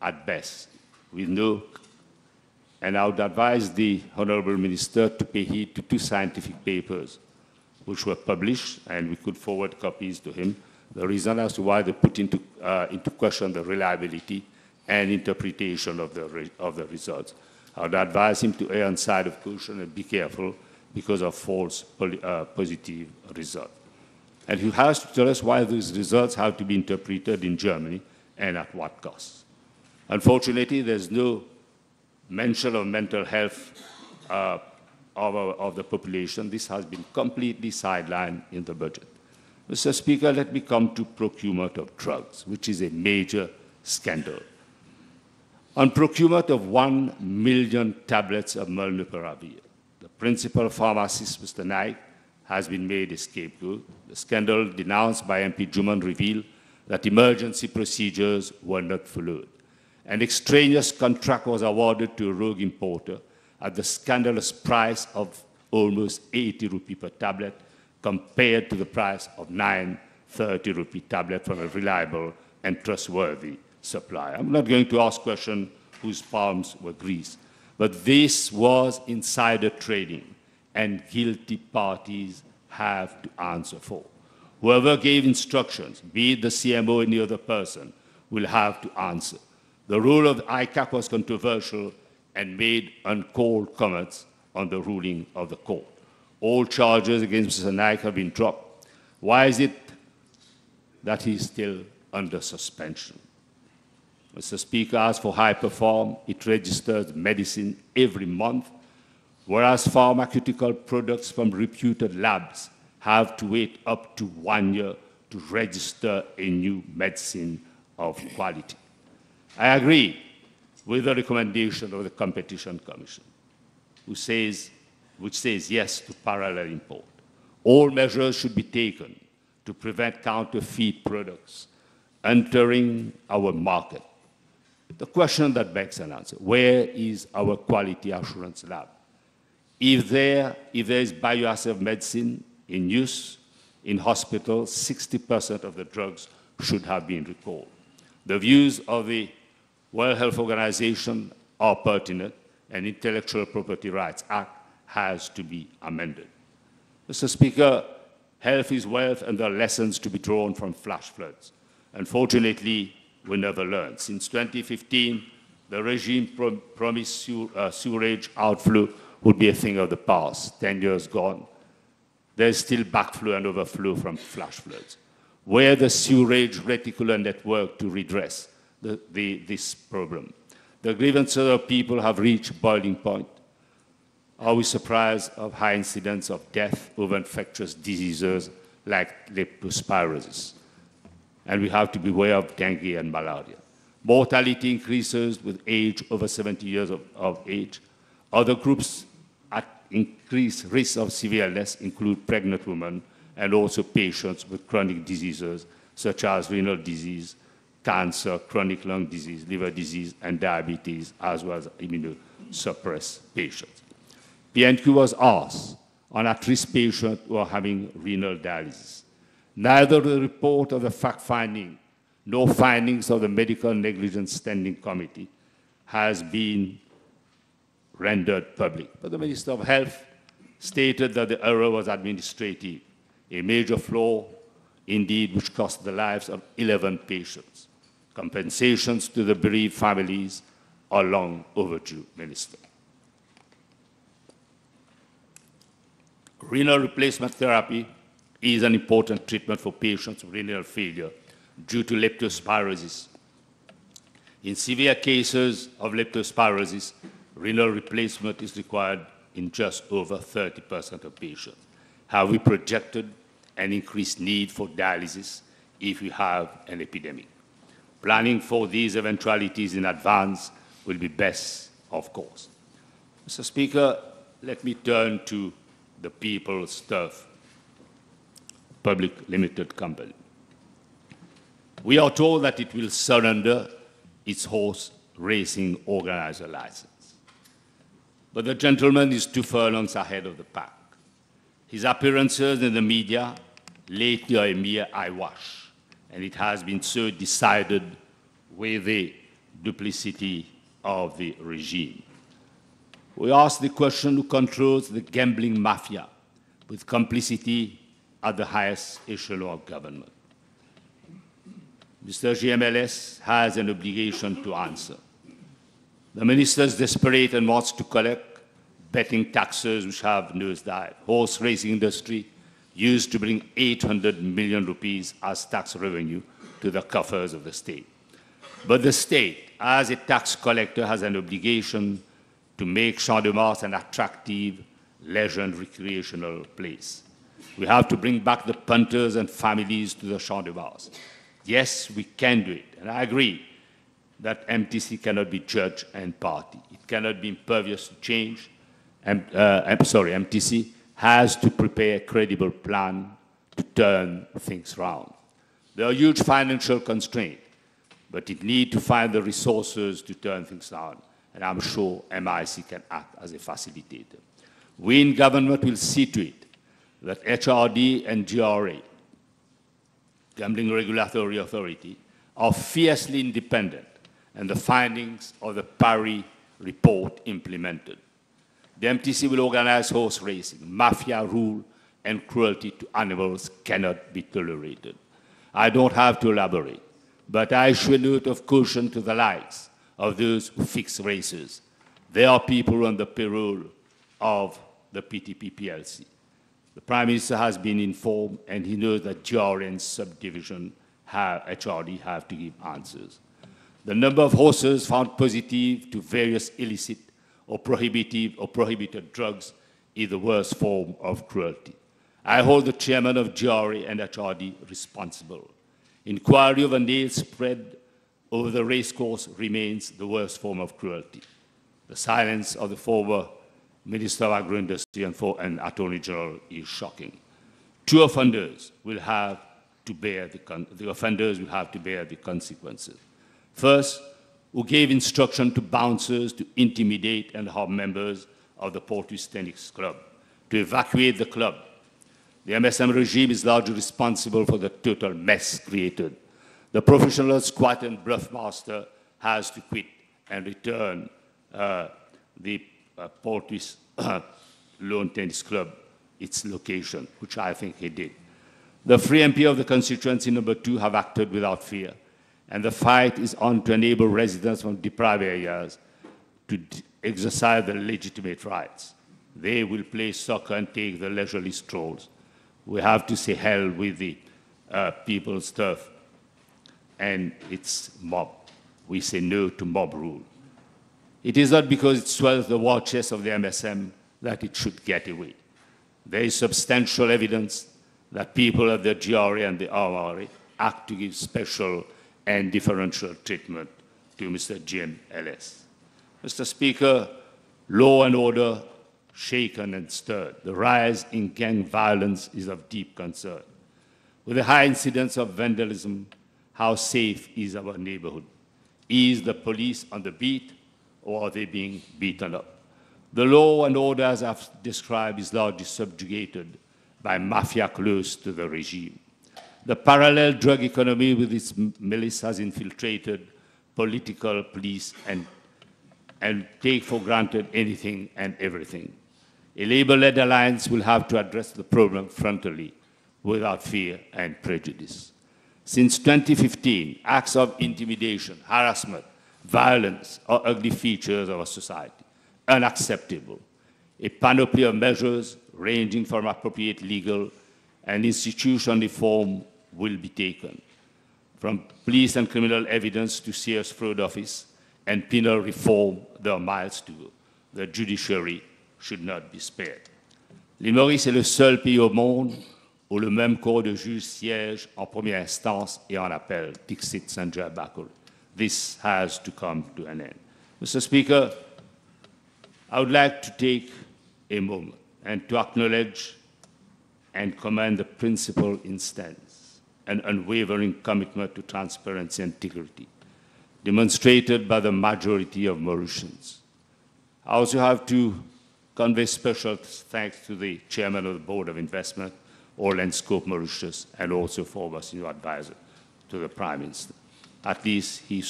Speaker 1: at best, and I would advise the Honorable Minister to pay heed to 2 scientific papers which were published, and we could forward copies to him. The reason as to why they put into question the reliability and interpretation of the results. I would advise him to err on the side of caution and be careful because of false positive results. And he has to tell us why these results have to be interpreted in Germany and at what cost. Unfortunately, there's no mention of mental health of the population. This has been completely sidelined in the budget. Mr. Speaker, let me come to procurement of drugs, which is a major scandal. On procurement of 1 million tablets of molnupiravir, the principal pharmacist, Mr. Naik, has been made a scapegoat. The scandal denounced by MP Juman revealed that emergency procedures were not followed. An extraneous contract was awarded to a rogue importer at the scandalous price of almost 80 rupee per tablet, compared to the price of 930 rupee tablet from a reliable and trustworthy supplier. I'm not going to ask questions whose palms were greased, but this was insider trading, and guilty parties have to answer for. Whoever gave instructions, be it the CMO or any other person, will have to answer. The rule of the ICAC was controversial and made uncalled comments on the ruling of the court. All charges against Mr. Naik have been dropped. Why is it that he's still under suspension? Mr. Speaker, as for High Perform, it registers medicine every month, whereas pharmaceutical products from reputed labs have to wait up to 1 year to register a new medicine of quality. I agree with the recommendation of the Competition Commission, which says yes to parallel import. All measures should be taken to prevent counterfeit products entering our market. The question that begs an answer: where is our quality assurance lab? If there is bioactive medicine in use in hospitals, 60% of the drugs should have been recalled. The views of the World Health Organization are pertinent, and Intellectual Property Rights Act has to be amended. Mr. Speaker, health is wealth, and there are lessons to be drawn from flash floods. Unfortunately, we never learned. Since 2015, the regime promised sewerage outflow would be a thing of the past. 10 years gone, there's still backflow and overflow from flash floods. Where the sewerage reticular network to redress this problem? The grievances of people have reached boiling point. Are we surprised of high incidence of death over infectious diseases like leptospirosis? And we have to beware of dengue and malaria. Mortality increases with age over 70 years of age. Other groups at increased risk of severe illness include pregnant women and also patients with chronic diseases such as renal disease, cancer, chronic lung disease, liver disease, and diabetes, as well as immunosuppressed patients. PNQ was asked on at-risk patients who are having renal dialysis. Neither the report of the fact-finding nor findings of the Medical Negligence Standing Committee has been rendered public. But the Minister of Health stated that the error was administrative, a major flaw indeed which cost the lives of 11 patients. Compensations to the bereaved families are long overdue, Minister. Renal replacement therapy is an important treatment for patients with renal failure due to leptospirosis. In severe cases of leptospirosis, renal replacement is required in just over 30% of patients. Have we projected an increased need for dialysis if we have an epidemic? Planning for these eventualities in advance will be best, of course. Mr. Speaker, let me turn to the People's Turf Public Limited Company. We are told that it will surrender its horse racing organizer license. But the gentleman is 2 furlongs ahead of the pack. His appearances in the media lately are a mere eyewash, and it has been so decided with the duplicity of the regime. We ask the question who controls the gambling mafia with complicity at the highest echelon of government. Mr. GMLS has an obligation to answer. The minister is desperate and wants to collect betting taxes which have nosedived. Horse racing industry used to bring 800 million rupees as tax revenue to the coffers of the state. But the state, as a tax collector, has an obligation to make Champ de Mars an attractive leisure and recreational place. We have to bring back the punters and families to the Champ de Mars. Yes, we can do it, and I agree that MTC cannot be judge and party. It cannot be impervious to change. MTC has to prepare a credible plan to turn things around. There are huge financial constraints, but it needs to find the resources to turn things around, and I'm sure MIC can act as a facilitator. We in government will see to it that HRD and GRA, Gambling Regulatory Authority, are fiercely independent and the findings of the Paris report implemented. The MTC will organize horse racing. Mafia rule and cruelty to animals cannot be tolerated. I don't have to elaborate, but I issue a note of caution to the likes of those who fix races. They are people on the payroll of the PTP PLC. The Prime Minister has been informed, and he knows that GRA and subdivision HRD have to give answers. The number of horses found positive to various illicit or prohibited drugs is the worst form of cruelty. I hold the chairman of GRA and HRD responsible. Inquiry over nails spread over the racecourse remains the worst form of cruelty. The silence of the former Minister of Agro-Industry and Attorney General is shocking. Two offenders will have to bear the consequences. First, who gave instruction to bouncers to intimidate and harm members of the Portuguese Tennis Club, to evacuate the club. The MSM regime is largely responsible for the total mess created. The professional squat and bluff master has to quit and return the Portuguese Lawn Tennis Club its location, which I think he did. The free MP of the constituency number 2 have acted without fear, and the fight is on to enable residents from deprived areas to exercise their legitimate rights. They will play soccer and take the leisurely strolls. We have to say hell with the people's turf and its mob. We say no to mob rule. It is not because it swells the war chest of the MSM that it should get away. There is substantial evidence that people of the GRA and the RRA act to give special and differential treatment to Mr. Jim Ellis. Mr. Speaker, law and order shaken and stirred. The rise in gang violence is of deep concern. With a high incidence of vandalism, how safe is our neighborhood? Is the police on the beat, or are they being beaten up? The law and order, as I've described, is largely subjugated by mafia close to the regime. The parallel drug economy with its milice has infiltrated political police and take for granted anything and everything. A Labour-led alliance will have to address the problem frontally, without fear and prejudice. Since 2015, acts of intimidation, harassment, violence are ugly features of our society, unacceptable. A panoply of measures ranging from appropriate legal and institutional reform will be taken, from police and criminal evidence to Sears Fraud Office and penal reform. There are miles to go. The judiciary should not be spared. L'île Maurice est le seul pays au monde où le même corps de juges siège en première instance et en appel. Dixit Sanjay Bakul. This has to come to an end. Mr. Speaker, I would like to take a moment and to acknowledge and commend the principal instance and unwavering commitment to transparency and integrity demonstrated by the majority of Mauritians. I also have to convey special thanks to the chairman of the Board of Investment, Oil and Scope Mauritius, and also former senior advisor to the Prime Minister. At least he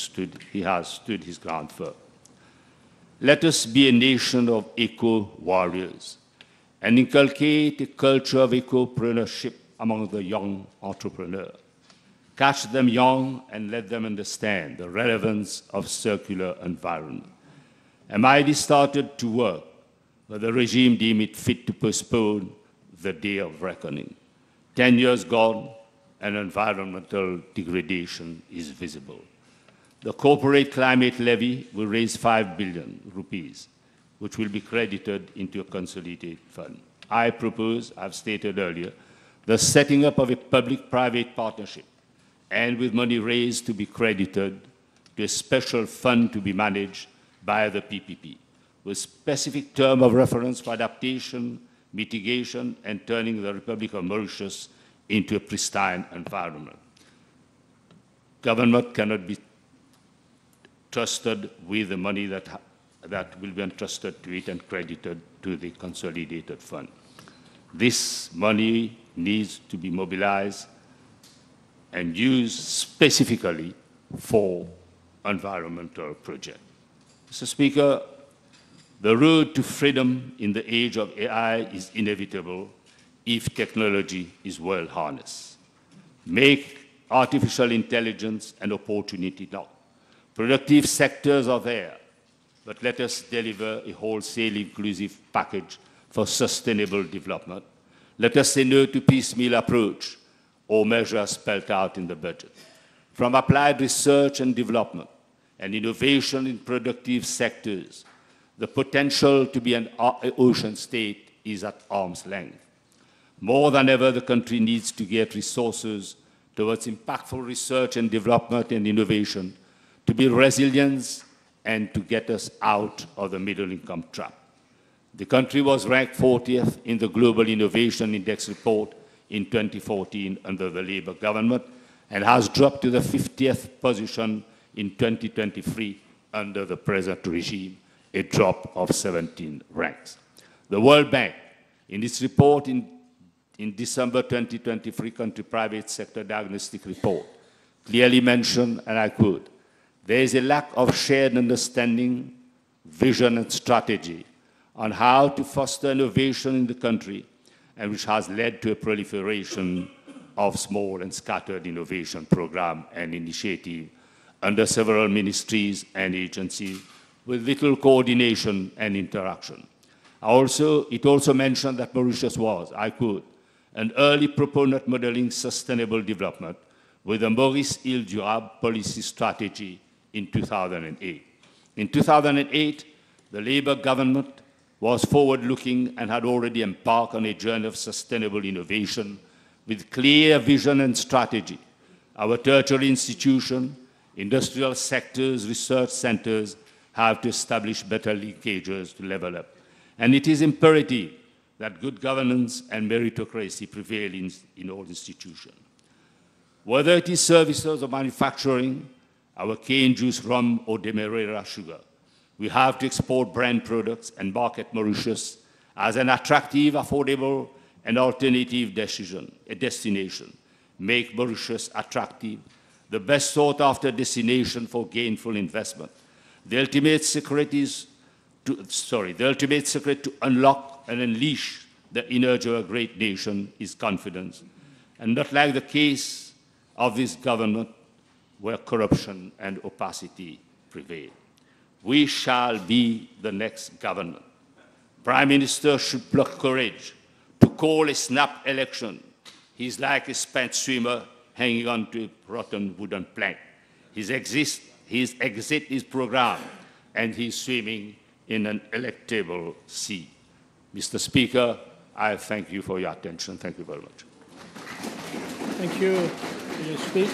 Speaker 1: has stood his ground firm. Let us be a nation of eco-warriors and inculcate a culture of eco-preneurship among the young entrepreneurs. Catch them young and let them understand the relevance of circular environment. MID started to work, but the regime deemed it fit to postpone the day of reckoning. 10 years gone, and environmental degradation is visible. The corporate climate levy will raise 5 billion rupees, which will be credited into a consolidated fund. I propose, I've stated earlier, the setting up of a public-private partnership, and with money raised to be credited to a special fund to be managed by the PPP, with specific term of reference for adaptation, mitigation, and turning the Republic of Mauritius into a pristine environment. Government cannot be trusted with the money that will be entrusted to it and credited to the consolidated fund. This money needs to be mobilized and used specifically for environmental projects. Mr. Speaker, the road to freedom in the age of AI is inevitable if technology is well harnessed. Make artificial intelligence an opportunity now. Productive sectors are there, but let us deliver a wholesale inclusive package for sustainable development. Let us say no to piecemeal approach or measures spelled out in the budget. From applied research and development and innovation in productive sectors, the potential to be an ocean state is at arm's length. More than ever, the country needs to get resources towards impactful research and development and innovation to be resilient and to get us out of the middle-income trap. The country was ranked 40th in the Global Innovation Index report in 2014 under the Labour government and has dropped to the 50th position in 2023 under the present regime, a drop of 17 ranks. The World Bank, in its report in December 2023 Country Private Sector Diagnostic Report, clearly mentioned, and I quote, "There is a lack of shared understanding, vision, and strategy on how to foster innovation in the country, and which has led to a proliferation of small and scattered innovation programs and initiatives under several ministries and agencies with little coordination and interaction." It also mentioned that Mauritius was, I quote, "an early proponent modeling sustainable development with a Maurice Île Durable policy strategy in 2008. In 2008, the Labour government was forward-looking and had already embarked on a journey of sustainable innovation with clear vision and strategy. Our tertiary institution Industrial sectors, research centers have to establish better linkages to level up. And it is imperative that good governance and meritocracy prevail in all institutions. Whether it is services or manufacturing, our cane juice, rum, or demerara sugar, we have to export brand products and market Mauritius as an attractive, affordable, and alternative destination. Make Mauritius attractive, the best sought-after destination for gainful investment. The ultimate secret to unlock and unleash the energy of a great nation is confidence, and not like the case of this government where corruption and opacity prevail. We shall be the next government. Prime Minister should pluck courage to call a snap election. He's like a spent swimmer hanging onto a rotten wooden plank. His exit is programmed, and he's swimming in an electable sea. Mr. Speaker, I thank you for your attention. Thank you very much.
Speaker 2: Thank you. Will you speak?